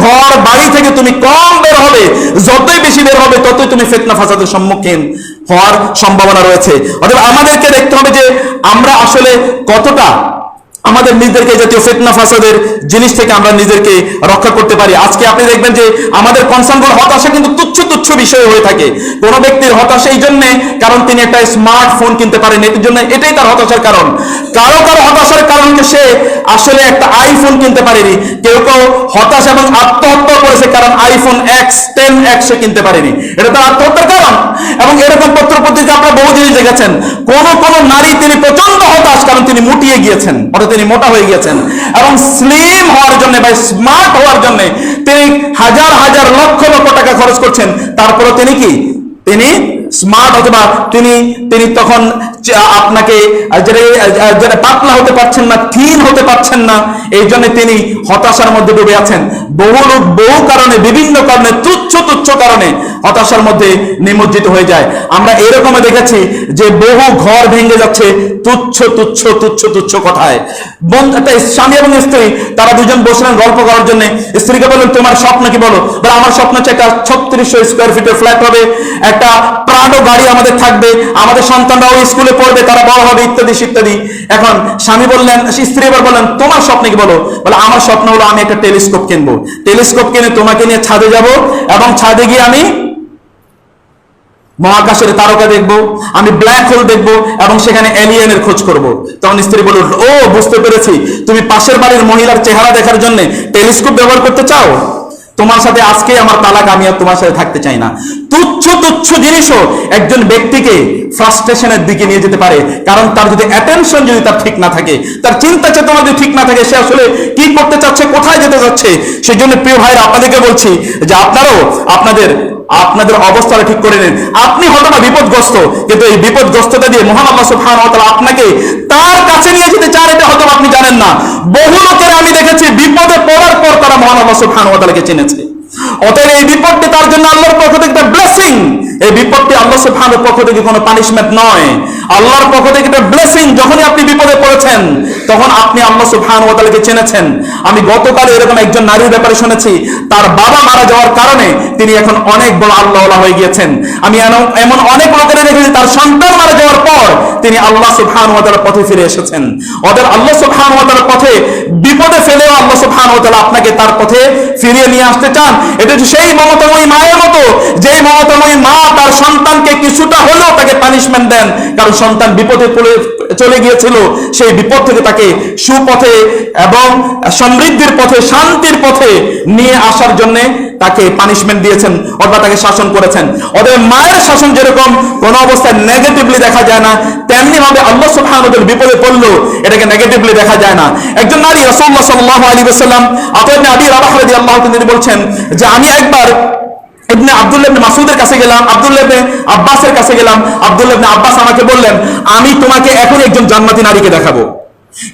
ঘর বাড়ি থেকে তুমি কম বের হবে, যতই বেশি বের হবে ততই তুমি ফিতনা ফাসাদের সম্মুখীন হওয়ার সম্ভাবনা রয়েছে। অতএব আমাদেরকে দেখতে হবে যে আমরা আসলে কতটা আমাদের নিজেদেরকে জাতীয় ফিতনা ফাসাদের জিনিস থেকে আমরা নিজেদেরকে রক্ষা করতে পারি। আজকে আপনি দেখবেন যে আমাদের কনসার্নগুলো, হতাশা কিন্তু তুচ্ছ তুচ্ছ বিষয় হয়ে থাকে। কোনো ব্যক্তির হতাশা এই জন্যে কারণ তিনি একটা স্মার্টফোন কিনতে পারেন, এটার জন্য, এটাই তার হতাশার কারণ। কারো কারো হতাশার কারণ সে আসলে একটা আইফোন কিনতে পারেনি, কেউ কেউ হতাশ এবং আত্মহত্যা করেছে, কারণ আইফোন X10X সে কিনতে পারেনি, এটা তার আত্মহত্যার কারণ। এবং এরকম পত্র পত্রিকা আপনারা বহু জিনিস দেখেছেন, কোন কোন নারী তিনি প্রচন্ড হতাশ, কারণ তিনি মুটিয়ে গিয়েছেন, অর্থাৎ তিনি মোটা হয়ে গিয়েছেন, এবং স্লিম হওয়ার জন্য বা স্মার্ট হওয়ার জন্য তিনি হাজার হাজার লক্ষ লক্ষ টাকা খরচ করছেন, তারপরে তিনি কি, তিনি স্মার্ট অথবা তিনি তিনি তখন আপনাকে যেটা পাতলা হতে পারছেন না, থিন হতে পারছেন না, এই জন্য তিনি হতাশার মধ্যে ডুবে আছেন। বহু লোক বহু কারণে, বিভিন্ন কারণে, তুচ্ছ তুচ্ছ কারণে হতাশার মধ্যে নিমজ্জিত হয়ে যায়। আমরা এরকম দেখেছি যে বহু ঘর ভেঙে যাচ্ছে তুচ্ছ তুচ্ছ তুচ্ছ তুচ্ছ কথায়। একটা স্বামী এবং স্ত্রী, তারা দুজন বসলেন গল্প করার জন্য। স্ত্রীকে বললেন তোমার স্বপ্ন কি, বলো। বলে আমার স্বপ্ন হচ্ছে একটা 3600 স্কোয়ার ফিটের ফ্ল্যাট হবে, একটা প্রাডো গাড়ি আমাদের থাকবে, আমাদের সন্তানরাও স্কুলে পড়বে, তারা বড় হবে, ইত্যাদি ইত্যাদি। এখন স্বামী বললেন, স্ত্রী এবার বললেন তোমার স্বপ্ন কি, বলো। বলে আমার স্বপ্ন হলো আমি একটা টেলিস্কোপ কিনবো, টেলিস্কোপ কিনে তোমাকে নিয়ে ছাদে যাব, এবং ছাদে গিয়ে আমি মহাকাশের তারকা দেখবো, আমি ব্ল্যাক হোল দেখবো, এবং সেখানে এলিয়েনের খোঁজ করব। তখন স্ত্রী বলল, ও বুঝতে পেরেছি, তুমি পাশের বাড়ির মহিলার চেহারা দেখার জন্য টেলিস্কোপ ব্যবহার করতে চাও, তোমার সাথে আজকে আমার তালাক, আমি আর তোমার সাথে থাকতে চাই না। তুচ্ছ তুচ্ছ জিনিসও একজন ব্যক্তিকে ফ্রাস্ট্রেশনের দিকে নিয়ে যেতে পারে, কারণ তার যদি অ্যাটেনশন যদি তার ঠিক না থাকে, তার চিন্তা চেতনা যদি ঠিক না থাকে, সে আসলে কি করতে চাচ্ছে, কোথায় যেতে যাচ্ছে। সেই জন্য প্রিয় ভাইরা, আপনাদেরকে বলছি যে আপনারাও আপনাদের অবস্থাটা ঠিক করে নিন। আপনি হয়তো না বিপদগ্রস্ত, কিন্তু এই বিপদগ্রস্ততা দিয়ে মহান আল্লাহ সুবহানাহু ওয়া তাআলা আপনাকে তার কাছে নিয়ে যেতে চান, এটা হয়তো আপনি জানেন না। বহু লোকের আমি দেখেছি বিপদে পড়ার পর তারা মহান আল্লাহ সুবহানাহু ওয়া তাআলাকে চিনেছে। অতএব এই বিপদটি তার জন্য আল্লাহর পক্ষ থেকে একটা ব্লেসিং। এই বিপদটি আল্লাহ সুবহানাহু ওয়া তাআলার পক্ষ থেকে কোনো পানিশমেন্ট নয়, আল্লাহর পক্ষ থেকে একটা ব্লেসিং। যখনই আপনি বিপদে পড়েছেন, তখন আপনি আল্লাহ সুবহানাহু ওয়া তাআলাকে চিনেছেন। আমি গতকাল এরকম একজন নারীর ব্যাপারে শুনেছি, তার বাবা মারা যাওয়ার কারণে তিনি এখন অনেক বড় আল্লাহওয়ালা হয়ে গিয়েছেন। আমি এমন অনেক লোকের দেখেছি, তার সন্তান মারা যাওয়ার পর তিনি আল্লাহ সুবহানাহু ওয়া তাআলার পথে ফিরে এসেছেন। ওদের আল্লাহ সুবহানাহু ওয়া তাআলার পথে বিপদে ফেলেও আল্লাহ সুবহানাহু ওয়া তাআলা আপনাকে তার পথে ফিরিয়ে নিয়ে আসতে চান। এটা হচ্ছে সেই মমতাময়ী মায়ের মতো, যেই মমতাময়ী মা তার সন্তানকে কিছুটা হলেও তাকে পানিশমেন্ট দেন, কারণ সন্তান বিপদে পড়ে চলে গিয়েছিল, সেই বিপদ থেকে তাকে সুপথে এবং সমৃদ্ধির পথে, শান্তির পথে নিয়ে আসার জন্য তাকে পানিশমেন্ট দিয়েছেন অথবা তাকে শাসন করেছেন। ওদের মায়ের শাসন যেরকম কোন অবস্থায় নেগেটিভলি দেখা যায় না, তেমনি ভাবে আল্লাহ সুবহানাহু ওয়া তাআলা বিপদে পড়লো এটাকে নেগেটিভলি দেখা যায় না। একজন নারী রাসূলুল্লাহ সাল্লাল্লাহু আলাইহি ওয়াসাল্লাম আতা ইবনে আবি রাবাহ রাদিয়াল্লাহু তাআলা তিনি বলছেন যে আমি একবার ইবনে আব্দুল্লাহ ইবনে মাসউদের কাছে গেলাম, আব্দুল্লাহ ইবনে আব্বাসের কাছে গেলাম। আব্দুল্লাহ ইবনে আব্বাস আমাকে বললেন, আমি তোমাকে এখন একজন জান্নাতি নারীকে দেখাবো,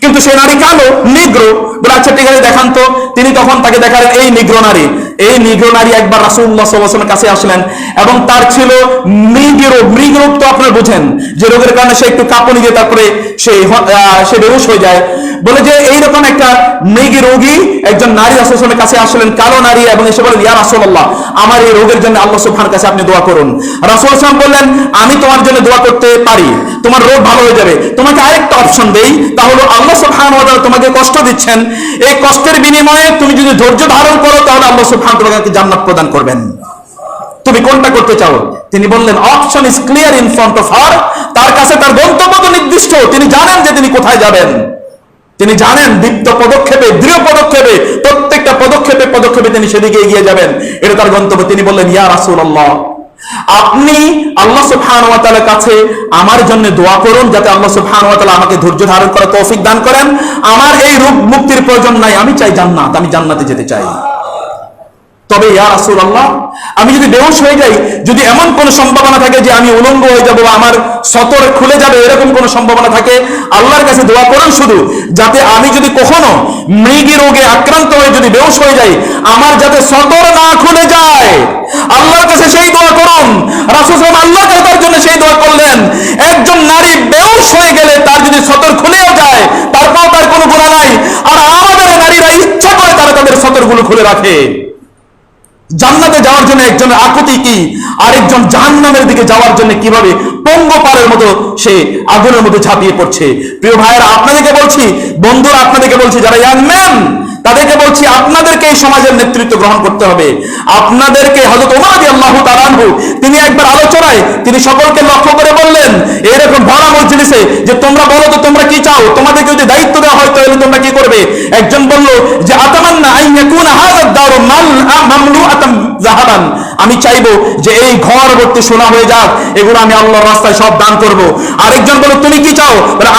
কিন্তু সেই নারী কালো, নিগ্রো। বলে আচ্ছা ঠিক আছে দেখান তো। তিনি তখন তাকে দেখালেন এই নিগ্রো নারী। এই নিগ্রো নারী একবার রাসূলুল্লাহ সাল্লাল্লাহু আলাইহি ওয়াসাল্লামের কাছে আসলেন, এবং তার ছিল মৃগরোগ। তো আপনারা বুঝেন যে রোগের কারণে সে একটু কাঁপুনি দিয়ে তারপরে সে বেহুশ হয়ে যায়। বলে যে এইরকম একটা মৃগী রোগী একজন নারী রাসূলুল্লাহ সাল্লাল্লাহু আলাইহি ওয়াসাল্লামের কাছে আসলেন, কালো নারী, এবং এসে বলেন ইয়া রাসূলুল্লাহ, আমার এই রোগের জন্য আল্লাহ সুবহানাহু কাছে আপনি দোয়া করুন। রাসূলুল্লাহ সাল্লাল্লাহু আলাইহি ওয়াসাল্লাম বললেন, আমি তোমার জন্য দোয়া করতে পারি, তোমার রোগ ভালো হয়ে যাবে। তোমাকে আরেকটা অপশন দেই, তাহলে আল্লাহ সুবহানাহু ওয়া তাআলা তোমাকে কষ্ট দিচ্ছেন, এই কষ্টের বিনিময়ে তুমি যদি ধৈর্য ধারণ করো, তাহলে আল্লাহ সুবহানাহু ওয়া তাআলা জান্নাত প্রদান করবেন। তুমি কোনটা করতে চাও? তিনি বললেন option is clear in front of her. তার কাছে তার গন্তব্য তো নির্দিষ্ট, তিনি জানেন যে তিনি কোথায় যাবেন, তিনি জানেন দীপ্ত পদক্ষেপে, দৃঢ় পদক্ষেপে, প্রত্যেকটা পদক্ষেপে পদক্ষেপে তিনি সেদিকে এগিয়ে যাবেন, এটা তার গন্তব্য। তিনি বললেন ইয়া রাসূলুল্লাহ, আপনি আল্লাহ সুবহানাহু ওয়া তাআলার কাছে আমার জন্য দোয়া করুন, যাতে আল্লাহ সুবহানাহু ওয়া তাআলা আমাকে ধৈর্য ধারণ করার তৌফিক দান করেন। আমার এই রূপ মুক্তির প্রয়োজন নাই, আমি চাই জান্নাত, আমি জান্নাতে যেতে চাই। তবে ইয়া রাসূলুল্লাহ, আমি যদি বেহুশ হয়ে যাই, যদি এমন কোন সম্ভাবনা থাকে যে আমি উলঙ্গ হয়ে যাব বা আমার সতর খুলে যাবে, এরকম কোন সম্ভাবনা থাকে, আল্লাহর কাছে দোয়া করুন শুধু, যাতে আমি যদি কখনো মৃগী রোগে আক্রান্ত হয়ে যদি বেহুশ হয়ে যাই, আমার যাতে সতর না খুলে যায়। আল্লাহর কাছে সেই দোয়া করুন। রাসূল সাল্লাল্লাহু আলাইহি ওয়াসাল্লাম আল্লাহর কাছে তার জন্য সেই দোয়া করলেন। একজন নারী বেহুশ হয়ে গেলে তার যদি সতর খুলেও যায়, তারপর তার কোনো গুনাহ নাই। আর আমাদের নারীরা ইচ্ছা করে তারা তাদের সতরগুলো খুলে রাখে। জান্নাতে যাওয়ার জন্য একজনের আকুতি কি, আরেকজন জাহান্নামের দিকে যাওয়ার জন্য কিভাবে পঙ্গপালের মতো সে আগুনের মধ্যে ঝাঁপিয়ে পড়ছে। প্রিয় ভাইয়েরা, আপনাদেরকে বলছি, বন্ধুরা আপনাদেরকে বলছি, যারা ইয়াং ম্যান তাদেরকে বলছি, আপনাদেরকে এই সমাজের নেতৃত্ব গ্রহণ করতে হবে। আপনাদেরকে হযরত ওমর রাদিয়াল্লাহু তাআলা আনহু তিনি একবার আলোচনায় তিনি সকলকে লক্ষ্য করে বললেন এরকম ভরা মজলিসে যে তোমরা বলো তো তোমরা কি চাও, তোমাদেরকে যদি দায়িত্ব দেওয়া হয় তাহলে তোমরা কি করবে? একজন বলল যে আতামান্না আন ইয়াকুনা হাযা মামলুআতাম যাহাবান, আমি চাইবো যে এই ঘর ভর্তি সোনা হয়ে যাক, এগুলো আমি আল্লাহর রাস্তায় সব দান করব। আরেকজন বলে তুমি কি চাও?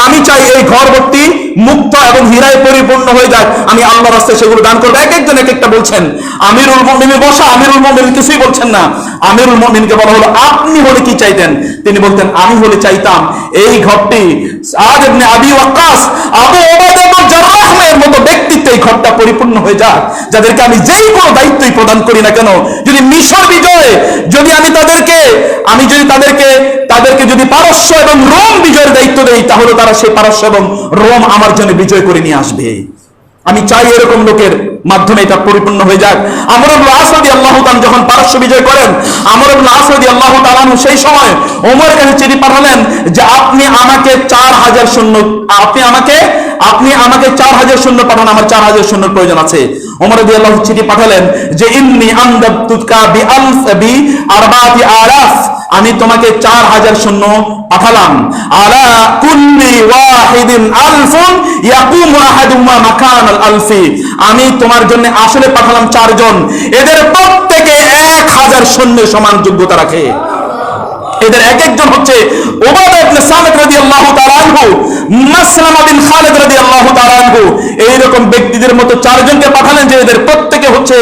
আমি চাই এই ঘর ভর্তি মুক্ত এবং হীরায় পরিপূর্ণ হয়ে যাক, আমি আল্লাহর রাস্তায় সেগুলো দান করবো। এক একজন এক একটা বলছেন। আমিরুল মুমিন বসা, আমিরুল মুমিন কিছুই বলছেন না। আমিরুল মুমিনকে বলা হলো আপনি হলে কি চাইতেন? তিনি বলতেন আমি হলে চাইতাম এই ঘরটি সাদ ইবনে আবি ওয়াক্কাস, আবু উবাইদা ইবনে জাররাহের মতো ব্যক্তিত্ব এই ঘরটা পরিপূর্ণ হয়ে যাক, যাদেরকে আমি যেই কোনো দায়িত্বই প্রদান করি না কেন, যদি মিশর বিজয়, যদি আমি তাদেরকে যদি পারস্য এবং রোম বিজয়ের দায়িত্ব দেই, তাহলে তারা সেই পারস্য এবং রোম আমার জন্য বিজয় করে নিয়ে আসবে। আমি চাই এরকম লোকের মাধ্যমে এটা পরিপূর্ণ হয়ে যাক। আমর ইবনে আস রাদিয়াল্লাহু তাআলা যখন পারস্য বিজয় করেন, আমর ইবনে আস রাদিয়াল্লাহু তাআলা সেই সময় ওমরের কাছে চিঠি পাঠালেন যে আপনি আমাকে 4000 সৈন্য, আপনি আমাকে 4000 সৈন্য পাঠান, আমার 4000 সৈন্যের প্রয়োজন আছে। ওমর রাদিয়াল্লাহু চিঠি পাঠালেন যে ইন্নী আমদাতুকা বি আরবাতি আলাফ, আমি তোমাকে 4000 সৈন্য পাঠালাম। আলা কুল্লি ওয়াহিদিন আলফুন ইয়াকুমু আহাদুমা মাকান আল আলফি, আমি তোমার জন্য আসলে পাঠালাম 4 জন, এদের প্রত্যেকে 1000 সৈন্যের সমান যোগ্যতা রাখে। এদের এক একজন হচ্ছে উবাদা ইবনে সামিত রাদিয়াল্লাহু তাআলা আনহু, মাসলামা বিন খালিদ রাদিয়াল্লাহু তাআলা আনহু, এইরকম ব্যক্তিদের মতো 4 জনকে পাঠালেন যে এদের প্রত্যেকে হচ্ছে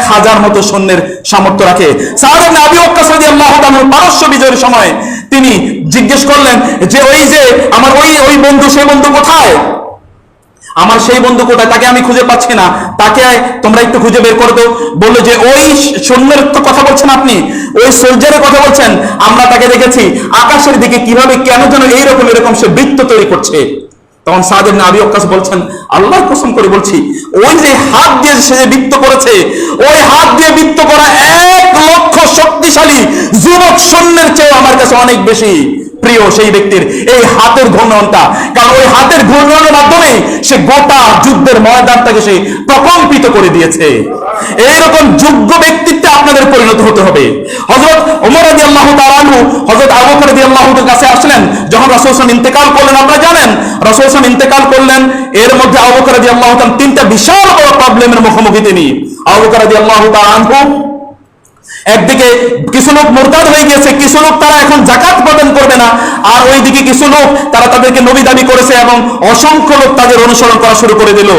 1000 মতো সৈন্যের সামর্থ্য রাখে। সাদ ইবনে আবি ওয়াক্কাস রাদিয়াল্লাহু তাআলা পারস্য বিজয়ের সময় তিনি জিজ্ঞেস করলেন যে আমার ওই বন্ধু, সেই বন্ধু কোথায়? আমার সেই বন্ধু কোথায়? তাকে আমি খুঁজে পাচ্ছি না, তাকে তোমরা একটু খুঁজে বের করে দাও। বললো যে ওই সৈন্যের তো কথা বলছেন আপনি, ওই সোলজারের কথা বলছেন, আমরা তাকে দেখেছি আকাশের দিকে কিভাবে কেন যেন এরকম সে বৃত্ত তৈরি করছে। তখন সাদ ইবনে আবি ওয়াক্কাস বলছেন আল্লাহর কসম করে বলছি, ওই যে হাত দিয়ে সে যে বৃত্ত করেছে, ওই হাত দিয়ে বৃত্ত করা 1 লক্ষ শক্তিশালী যুবক সৈন্যের চেয়ে আমার কাছে অনেক বেশি প্রিয় সেই ব্যক্তির এই হাতের ঘূর্ণনটা। কারণ ওই হাতের ঘূর্ণনের মাধ্যমে সে গোটা যুদ্ধের ময়দানটাকে সে প্রকম্পিত করে দিয়েছে। এইরকম যোগ্য ব্যক্তিত্বে আপনাদের পরিণত হতে হবে। হযরত ওমর রাদিয়াল্লাহু তাআলা আনহু হযরত আবু বকর রাদিয়াল্লাহু তাআলার কাছে আসলেন যখন রাসূল সাল্লাল্লাহু আলাইহি ওয়াসাল্লাম ইন্তেকাল করলেন। আপনারা জানেন রাসূল সাল্লাল্লাহু আলাইহি ওয়াসাল্লাম ইন্তেকাল করলেন, এর মধ্যে আবু বকর রাদিয়াল্লাহু তাআলা 3টা বিশাল বড় প্রবলেমের মুখোমুখি তিনি। আবু বকর রাদিয়াল্লাহু তাআলা আনহু একদিকে কিছু লোক মুরতাদ হয়ে গেছে, কিছু লোক তারা এখন যাকাত প্রদান করবে না, আর ওইদিকে কিছু লোক তারা তাদেরকে নবী দাবি করেছে এবং অসংখ্য লোক তাদের অনুসরণ করা শুরু করে দিল।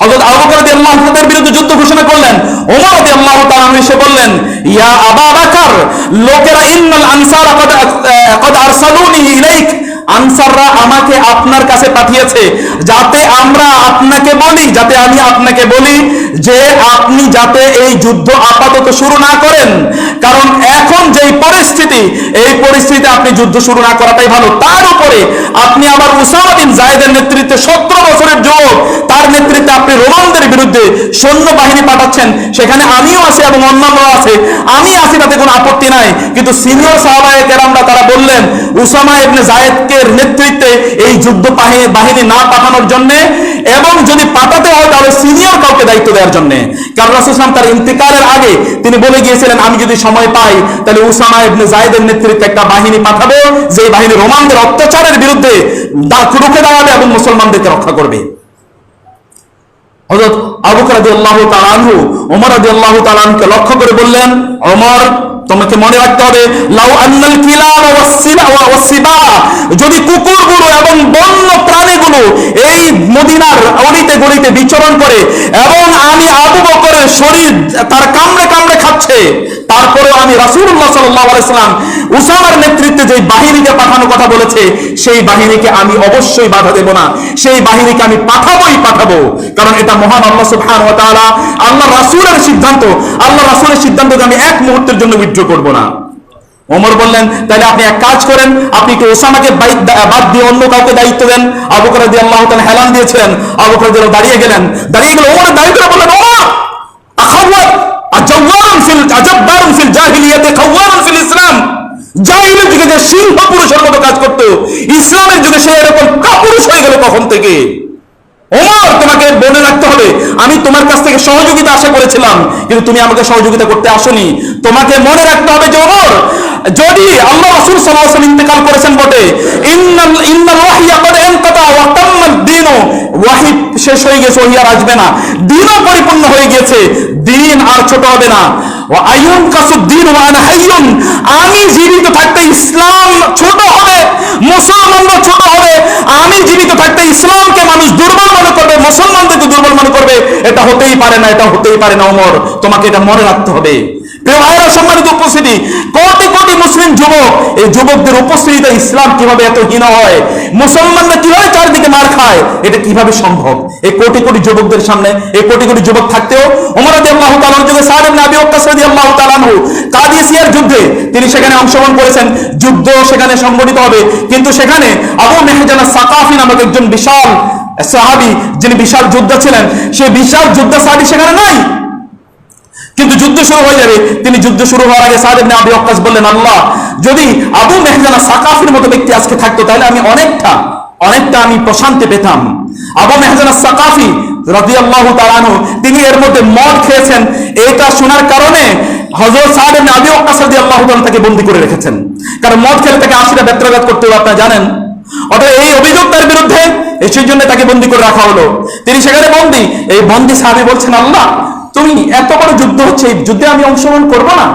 হযরত আবু বকর রাদিয়াল্লাহু তাআলা তাদের বিরুদ্ধে যুদ্ধ ঘোষণা করলেন। ওমর রাদিয়াল্লাহু তাআলা এসে বললেন ইয়া আবা বকর, লোকেরা ইন্নাল আনসার কদ আরসালুনি ইলাইক, আনসাররা আমাকে আপনার কাছে পাঠিয়েছে যাতে আমি আপনাকে বলি যে আপনি যাতে এই যুদ্ধ আপাতত শুরু না করেন, কারণ এখন যেই পরিস্থিতি, এই পরিস্থিতিতে আপনি যুদ্ধ শুরু না করাটাই ভালো। তার উপরে আপনি আবার উসামা বিন যায়েদের নেতৃত্বে 17 বছরের যুবক, তার নেতৃত্বে আপনি রোমানদের বিরুদ্ধে সৈন্য বাহিনী পাঠাচ্ছেন, সেখানে আমিও আছি এবং অন্যান্যরা আছে, আমি আছি, তাতে কোনো আপত্তি নাই। কিন্তু সিনিয়র সাহাবায়ে কেরামরা তারা বললেন উসামা ইবনে যায়েদকে নেতৃত্বে এই যুদ্ধ বাহিনী না পাঠানোর জন্য, এবং যদি পাঠাতে হয় তাহলে সিনিয়র কাউকে দায়িত্ব দেওয়ার জন্য। কারণ রাসূল সাল্লাল্লাহু আলাইহি ওয়াসাল্লাম তার ইন্তেকালের আগে তিনি বলে গিয়েছিলেন আমি যদি সময় পাই তাহলে উসামা ইবনে যায়েদের নেতৃত্বে একটা বাহিনী পাঠাবো, যে বাহিনী রোমানদের অত্যাচারের বিরুদ্ধে রুখে দাঁড়াবে এবং মুসলমানদেরকে রক্ষা করবে। হযরত আবু বকর রাদিয়াল্লাহু তাআলা আনহু ওমর রাদিয়াল্লাহু তাআলা আনহুকে লক্ষ্য করে বললেন, ওমর তোমাকে মনে রাখতে হবে লাউ আন্নাল কিলাবা ওয়াসসিবা, যদি কুকুরগুলো এবং বন্য প্রাণীগুলো এই মদিনার অলিতে গলিতে বিচরণ করে এবং আমি আবু বকরের শরীর তার কামড়ে কামড়ে খাচ্ছে, তারপরেও আমি রাসূলুল্লাহ সাল্লাল্লাহু আলাইহি ওয়াসাল্লাম উসামার নেতৃত্বে যে বাহিনীকে পাঠানোর কথা বলেছে সেই বাহিনীকে আমি অবশ্যই বাধা দেব না, সেই বাহিনীকে আমি পাঠাবো। কারণ এটা মহান আল্লাহ সুবহানাহু ওয়া তাআলা, আল্লাহ রাসূলের সিদ্ধান্ত, আল্লাহ রাসূলের সিদ্ধান্তকে আমি এক মুহূর্তের জন্য উইথড্র করব না। ওমর বললেন তাহলে আপনি এক কাজ করেন, আপনি কি ওসামাকে বাদ দিয়ে অন্য কাউকে দায়িত্ব দেন। আবু বকর রাদিয়াল্লাহু তাআলা হেলান দিয়েছিলেন, আবু বকর দাঁড়িয়ে গেলেন, ওমর দাঁড়িয়ে করে বললেন ওমর আখাওয়াত আজাব্বারুন ফিল জাহিলিয়াতি খাওয়ারুন ফিল ইসলাম, জাহিলিয়াতের যুগে যে সিংহ পুরুষের মতো কাজ করত, ইসলামের যুগে সে এরকম কাপুরুষ হয়ে গেল কখন থেকে? ওমর তোমাকে মনে রাখতে হবে আমি তোমার কাছ থেকে সহযোগিতা আশা করেছিলাম, কিন্তু তুমি আমাকে সহযোগিতা করতে আসোনি। তোমাকে মনে রাখতে হবে যে ওমর, যদি আল্লাহ রাসূল সাল্লাল্লাহু আলাইহি ওয়াসাল্লাম ইন্তেকাল করেছেন বটে, ইন্নাল ওয়াহইয়া ক্বাদ ইনকাতা ওয়া তাম্মাদ দীনু, ওয়াহী শেষ হয়ে গেছে, ওহী আর আসবে না, দ্বীনও পরিপূর্ণ হয়ে গিয়েছে, দিন আর ছোট হবে না। ওয়া আইয়ুনকাসুদ্দিন ওয়া আনা হাইয়ুন, আমি জীবিত থাকতে ইসলাম ছোট হবে, মুসলমানরা ছোট হবে। আমি জীবিত থাকতে ইসলামকে মানুষ দুর্বল মনে করবে, মুসলমানদেরকে দুর্বল মনে করবে। এটা হতেই পারে না, এটা হতেই পারে না ওমর, তোমাকে এটা মনে রাখতে হবে। প্রিয় ভাইরা, সম্মানিত উপস্থিতি, কোটি কোটি মুসলিম যুবক, এই যুবকদের উপস্থিতিতে ইসলাম কিভাবে এত হীন হয়, মুসলমানরা কিভাবে চারদিকে মার খায়, এটা কিভাবে সম্ভব? এই কোটি কোটি যুবকদের সামনে, এই কোটি কোটি যুবক থাকতেও ওমর রাদিয়াল্লাহু তাআলার যুগে সাদ ইবনে আবি ওয়াক্কাস রাদিয়াল্লাহু তাআলা আনহু কাদিসিয়ার যুদ্ধে তিনি সেখানে অংশগ্রহণ করেছেন। যুদ্ধ সেখানে সংগঠিত হবে, কিন্তু সেখানে আবু মেহজান আস-সাকাফি নামক একজন বিশাল সাহাবী, যিনি বিশাল যোদ্ধা ছিলেন, সেই বিশাল যোদ্ধা সাহাবী সেখানে নাই। কিন্তু যুদ্ধ শুরু হয়ে যাবে। তিনি যুদ্ধ শুরু হওয়ার আগে সাদ ইবনে আবি ওয়াক্কাস বললেন, আল্লাহ, যদি আবু মেহজান আস-সাকাফির মতো ব্যক্তি আজকে থাকতো তাহলে আমি অনেকটা আমি প্রশান্তি পেতাম। আবু মেহজান আস-সাকাফি রাদিয়াল্লাহু তাআলা আনহু তিনি এর মধ্যে মদ খেয়েছেন। এটা শোনার কারণে হযরত সাদ ইবনে আবি ওয়াক্কাস রাদিয়াল্লাহু তাআলা তাকে বন্দী করে রেখেছেন, কারণ মদ খেলে তাকে 80টা বেত্রাঘাত করতে হবে, আপনারা জানেন। অতএব এই অভিযোগ তার বিরুদ্ধে, সেই জন্য তাকে বন্দী করে রাখা হলো। তিনি সেখানে বন্দী। এই বন্দী সাহাবী বলছেন, আল্লাহ, তুমি এত বড় যুদ্ধ হচ্ছে, এই যুদ্ধে আমি অংশগ্রহণ করব না,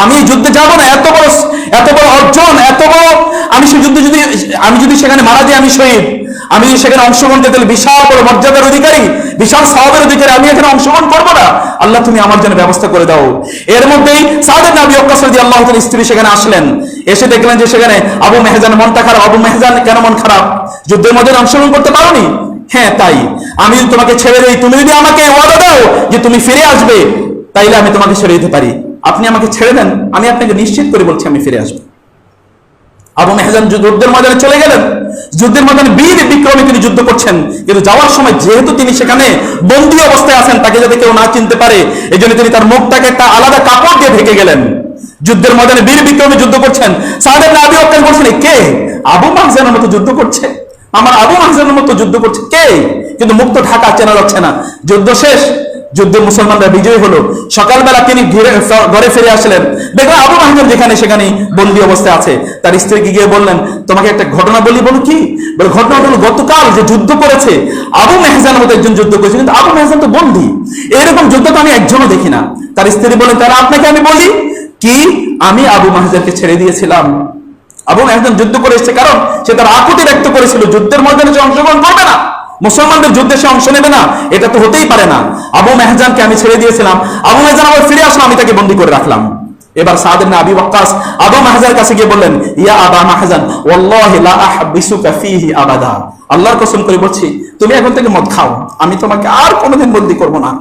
আমি এই যুদ্ধে যাব না। এত বড় অর্জন, এত বড়, আমি সেই যুদ্ধে আমি যদি সেখানে মারা যাই, আমি শহীদ, আমি যদি সেখানে অংশগ্রহণ করতে, বিশাল বড় মর্যাদার অধিকারী, বিশাল সওয়াবের অধিকারী, আমি এখানে অংশগ্রহণ করব না। আল্লাহ, তুমি আমার জন্য ব্যবস্থা করে দাও। এর মধ্যেই সাদ ইবনে আবি ওয়াক্কাস রাদিয়াল্লাহু তাআলার স্ত্রী সেখানে আসলেন। এসে দেখলেন যে সেখানে আবু মেহজান মনটা খারাপ। আবু মেহজান, কেন মন খারাপ? যুদ্ধের মধ্যে অংশগ্রহণ করতে পারোনি? হ্যাঁ, তাই। আমি যদি তোমাকে ছেড়ে দেই, তুমি যদি আমাকে ওয়াদা দাও যে তুমি ফিরে আসবে, তাইলে আমি তোমাকে ছেড়ে দিতে পারি। আপনি আমাকে ছেড়ে দেন, আমি আপনাকে নিশ্চিত করে বলছি আমি ফিরে আসবো। আবু মেহজান যুদ্ধের ময়দানে চলে গেলেন। যুদ্ধের ময়দানে বীর বিক্রমে তিনি যুদ্ধ করছেন, কিন্তু যাওয়ার সময় যেহেতু তিনি সেখানে বন্দী অবস্থায় আছেন, তাকে যাতে কেউ না চিনতে পারে, এই জন্য তিনি তার মুখটাকে একটা আলাদা কাপড় দিয়ে ঢেকে গেলেন। যুদ্ধের ময়দানে বীর বিক্রমে যুদ্ধ করছেন। সাদ ইবনে আবি ওয়াক্কাস বলছেন, কে? আবু মাহজানের মতো যুদ্ধ করছে, আমার আবু মাহজানের মতো যুদ্ধ করছে কে? কিন্তু মুখ তো ঢাকা, চেনা যাচ্ছে না। যুদ্ধ শেষ, যুদ্ধে মুসলমানরা বিজয়ী হলো। সকালবেলা তিনি ঘরে ফিরে আসলেন, দেখলেন আবু মাহজান যেখানে সেখানে বন্দী অবস্থায় আছে। তার স্ত্রীকে গিয়ে বললেন, তোমাকে একটা ঘটনা বলি। বলো কি? বলে, ঘটনা হলো গতকাল যে যুদ্ধ করেছে, আবু মেহজানের মতো একজন যুদ্ধ করেছে, কিন্তু আবু মেহজান তো বন্দী, এরকম যুদ্ধ তো আমি একজনও দেখি না। তার স্ত্রী বলেন, তাহলে আপনাকে আমি বলি কি, আমি আবু মাহজানকে ছেড়ে দিয়েছিলাম। আবু মেহজান যুদ্ধ করে এসেছে, কারণ সে তার আকুতি ব্যক্ত করেছিল যুদ্ধের ময়দানে সে অংশগ্রহণ করবে না, মুসলমানদের যুদ্ধে সে অংশ নেবে না। এটা তো হতেই পারে না। আবু মেহজানকে আমি ছেড়ে দিয়েছিলাম, আবু মেহজান আবার ফিরে আসলো, আমি তাকে বন্দী করে রাখলাম। এবার সাদ ইবনে আবি ওয়াক্কাস আবু মাহজানের কাছে গিয়ে বললেন, ইয়া আবা মাহজান, ওয়াল্লাহি লা আহবিসুকা ফীহি আবাদা, আল্লাহর কসম করে বলছি, তুমি এখন থেকে মদ খাও, আমি তোমাকে আর কোনোদিন বন্দী করব না।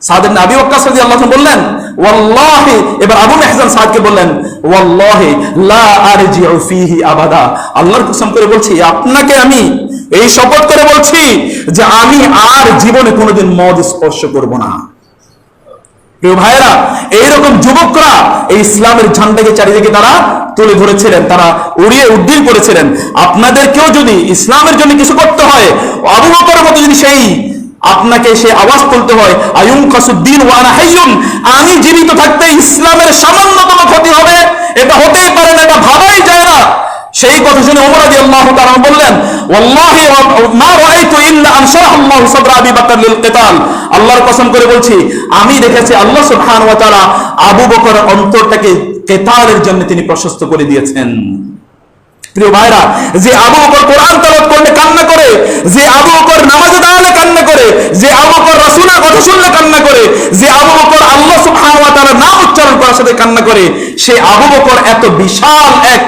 সাদ ইবনে আবি ওয়াক্কাস রাদিয়াল্লাহু আনহু বললেন, ওয়াল্লাহি, এবার আবু মেহজান সাদকে বললেন, ওয়াল্লাহি লা আরজিউ ফীহি আবাদা, আল্লাহর কসম করে বলছি, আপনাকে আমি এই শপথ করে বলছি যে আমি আর জীবনে কোনোদিন মদ স্পর্শ করব না। প্রিয় ভাইরা, এইরকম যুবকরা এই ইসলামের ঝান্ডাকে চারিদিকে তারা তুলে ধরেছিলেন, তারা উড়িয়ে উড্ডীন করেছিলেন। আপনাদেরকেও যদি ইসলামের জন্য কিছু করতে হয়, আবু বকরের মতো যদি আপনাকে সে আওয়াজ তুলতে হয়, আইয়ুনকাসুদ্দিন ওয়া আনা হাইয়ুন, আমি জীবিত থাকতে ইসলামের সামান্যতম ক্ষতি হবে, এটা হতেই পারে না, এটা ভাবাই যায় না। সেই কথা শুনে ওমর রাদিয়াল্লাহু তাআলা বললেন, ওয়াল্লাহি মা রাআইতু ইল্লা আন শারাহাল্লাহু সাদরা আবি বকর লিল কিতাল, আল্লাহর কসম করে বলছি, আমি দেখেছি আল্লাহ সুবহানাহু ওয়া তাআলা আবু বকরের অন্তরটাকে কিতালের জন্য তিনি প্রশস্ত করে দিয়েছেন। প্রিয় ভাইরা, যে আবু বকর কোরআন তেলাওয়াত করলে কান্না করে, যে আবু বকর নামাজে দাঁড়ালে কান্না করে, যে আবু বকর রাসূলের কথা শুনলে কান্না করে, যে আবু বকর আল্লাহ সুবহানাহু ওয়া তাআলার নাম উচ্চারণ করার সাথে কান্না করে, সে আবু বকর এত বিশাল এক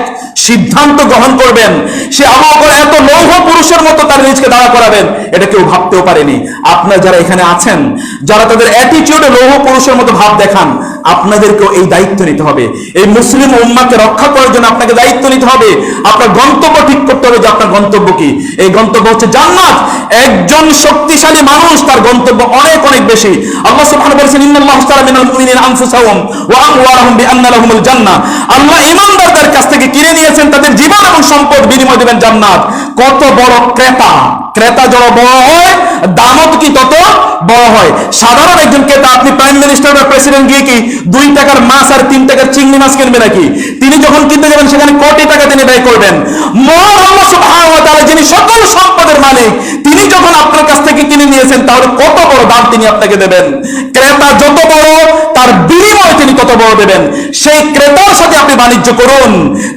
সিদ্ধান্ত গ্রহণ করবেন, সে আবু বকর এত লৌহ পুরুষের মতো তার নিজকে দাঁড়া করাবেন, এটা কেউ ভাবতেও পারেনি। আপনারা যারা এখানে আছেন, যারা তাদের অ্যাটিটিউডে লৌহ পুরুষের মতো ভাব দেখান, আপনাদেরকেও এই দায়িত্ব নিতে হবে। এই মুসলিম উম্মাহকে রক্ষা করার জন্য আপনাকে দায়িত্ব নিতে হবে। আপনার গন্তব্য ঠিক করতে হবে যে আপনার গন্তব্য কি। এই গন্তব্য হচ্ছে জান্নাত। একজন শক্তিশালী মানুষ, তার গন্তব্য অনেক অনেক বেশি। আল্লাহ সুবহানাহু বলেছেন, ইন্নাল্লাহা আশতারা মিনাল মুমিনিনা আনফুসাহুম ওয়া আমওয়ালাহুম বিআন্না লাহুমুল জান্নাহ, আল্লাহ ঈমানদারদের কাছ থেকে কিনে নিয়েছেন তাদের জীবন এবং সম্পদ, বিনিময় দিবেন জান্নাত। কত বড় ক্রেতা! ক্রেতা যত বড় হয় দামও কি তত বড় হয়। সাধারণ একজন ক্রেতা, আপনি প্রাইম মিনিস্টার বা প্রেসিডেন্ট গিয়ে কি 2 টাকার মাছ আর 3 টাকার চিংড়ি মাছ কিনবে নাকি? তিনি যখন কিনতে যাবেন সেখানে কোটি টাকা তিনি ব্যয় করবেন। মহান আল্লাহ সুবহানাহু ওয়া তাআলা যিনি সকল সম্পদের মালিক, তিনি যখন আপনার কাছ থেকে কিনে নিয়েছেন, তাহলে কত বড় দাম তিনি আপনাকে দেবেন। ক্রেতা যত বড়, তার বিনিময় তিনি তত বড় দেবেন। সেই ক্রেতার সাথে আপনি বাণিজ্য করুন,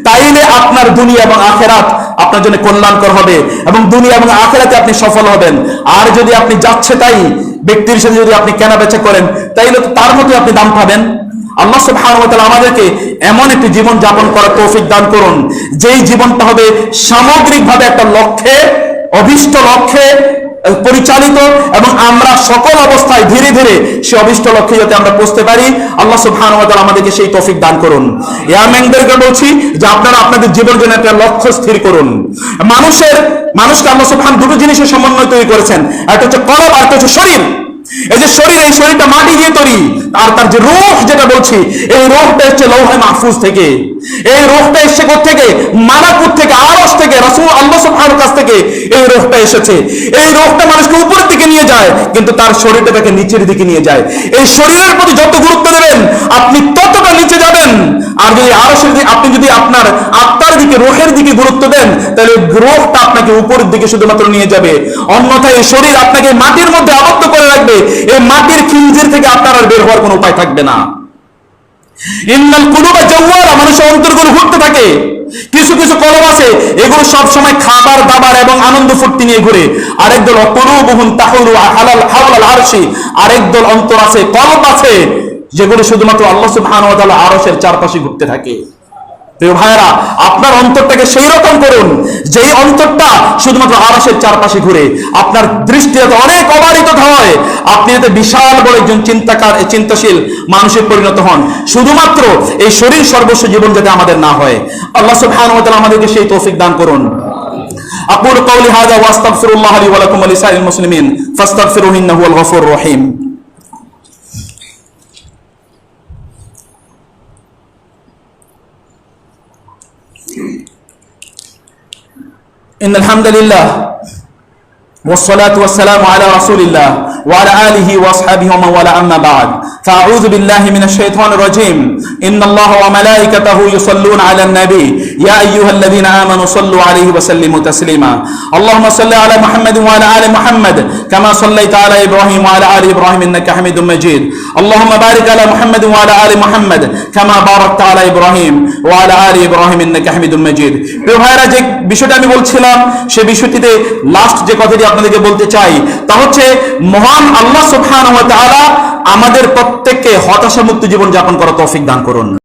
তাইলে আপনার দুনিয়া এবং আখিরাত আপনার জন্য কল্যাণকর হবে এবং দুনিয়া এবং আখিরাতে আপনি সফল হবেন। আর যদি আপনি যাচ্ছে তাই ব্যক্তির সাথে যদি আপনি কেনা বেচা করেন, তাইলে তার মতো আপনি দাম পাবেন। আল্লাহ সুবহানাহু ওয়া তাআলা আমাদেরকে এমন একটি জীবন যাপন করার তৌফিক দান করুন, যেই জীবনটা হবে সামগ্রিকভাবে একটা লক্ষ্যে, অভিষ্ট লক্ষ্যে পরিচালিত, এবং আমরা সকল অবস্থায় ধীরে ধীরে সেই অভিষ্ট লক্ষ্যে যাতে আমরা পৌঁছতে পারি। আল্লাহ সুবহানাহু ওয়া তাআলা আমাদেরকে সেই তৌফিক দান করুন। ইয়ামেনদেরকে বলছি যে আপনারা আপনাদের জীবনের জন্য একটা লক্ষ্য স্থির করুন। মানুষকে আল্লাহ সুবহানাহু দুটো জিনিসের সমন্বয় তৈরি করেছেন, একটা হচ্ছে কলব আর একটা হচ্ছে শরীর। এই যে শরীর, এই শরীরটা মাটি দিয়ে তৈরি, আর তার যে রূহ যেটা বলছি, এই রূহটা হচ্ছে লৌহে মাহফুজ থেকে। এই রূহটা এসেছে কোত্থেকে? মালাকুত থেকে, আরশ থেকে, রাসূল আল্লাহ সুবহানাহু কাছ থেকে এই রূহটা এসেছে। এই রূহটা মানুষকে উপরের দিকে নিয়ে যায়, কিন্তু তার শরীরটা তাকে নিচের দিকে নিয়ে যায়। এই শরীরের প্রতি যত গুরুত্ব দেবেন, আপনি ততটা নিচে যাবেন। আর যদি আরশের দিকে, আপনি যদি আপনার আত্মার দিকে, রূহের দিকে গুরুত্ব দেন, তাহলে রূহটা আপনাকে উপরের দিকে শুধুমাত্র নিয়ে যাবে। অন্যথায় এই শরীর আপনাকে মাটির মধ্যে আবদ্ধ করে রাখবে। এই মাটির খিঞ্জির থেকে আপনার আর বের হওয়ার কোনো উপায় থাকবে না। ইন্নাল কুলুবা জাওয়ারা, মানুষের অন্তরগুলো ঘুরতে থাকে। কিছু কিছু কলব আছে, এগুলো সব সময় খাবার দাবার এবং আনন্দ ফুর্তি নিয়ে ঘুরে। আরেক দল কুলুবুহুম তাহুরু হাওলাল আরশি, আরেক দল অন্তর আছে, কলব আছে, যেগুলো শুধুমাত্র আল্লাহ সুবহানাহু ওয়া তাআলা আরশের চারপাশে ঘুরতে থাকে। প্রিয় ভাইরা, আপনার অন্তরটাকে সেই রকম করুন যেই অন্তরটা শুধুমাত্র আরশের চারপাশে ঘুরে। আপনার দৃষ্টি যাতে অনেক অবারিত হয়, আপনি যাতে বিশাল বড় একজন চিন্তাশীল মানুষে পরিণত হন। শুধুমাত্র এই শরীর সর্বস্ব জীবন যাতে আমাদের না হয়। আল্লাহ সুবহানাহু ওয়া তাআলা আমাদেরকে সেই তৌফিক দান করুন। আকুলু কওলি হাযা ওয়া আস্তাগফিরুল্লাহ লি ওয়া লাকুম ওয়া লিসাইরিল মুসলিমিন ফাস্তাগফিরুহু ইন্নাহু হুয়াল গফুরুর রহিম। إن الحمد لله والصلاة والسلام على رسول الله وعلى آله وأصحابه ومن والاه أما بعد فأعوذ بالله من الشيطان الرجيم إن الله وملائكته يصلون على النبي يا أيها الذين آمنوا صلوا عليه وسلموا تسليما اللهم صل على محمد وعلى آل محمد كما صليت على إبراهيم وعلى آل إبراهيم إنك حميد مجيد اللهم بارك على محمد وعلى آل محمد كما باركت على إبراهيم وعلى آل إبراهيم إنك حميد مجيد। প্রিয় ভাইরা, যে বিষয়টা আমি বলছিলাম, সেই বিষয়টিতে লাস্ট যে কথাটি আপনাদেরকে বলতে চাই তা হচ্ছে, মহান আল্লাহ সুবহানাহু ওয়া তাআলা আমাদের প্রত্যেককে হতাশা মুক্ত জীবন যাপন করার তৌফিক দান করুন।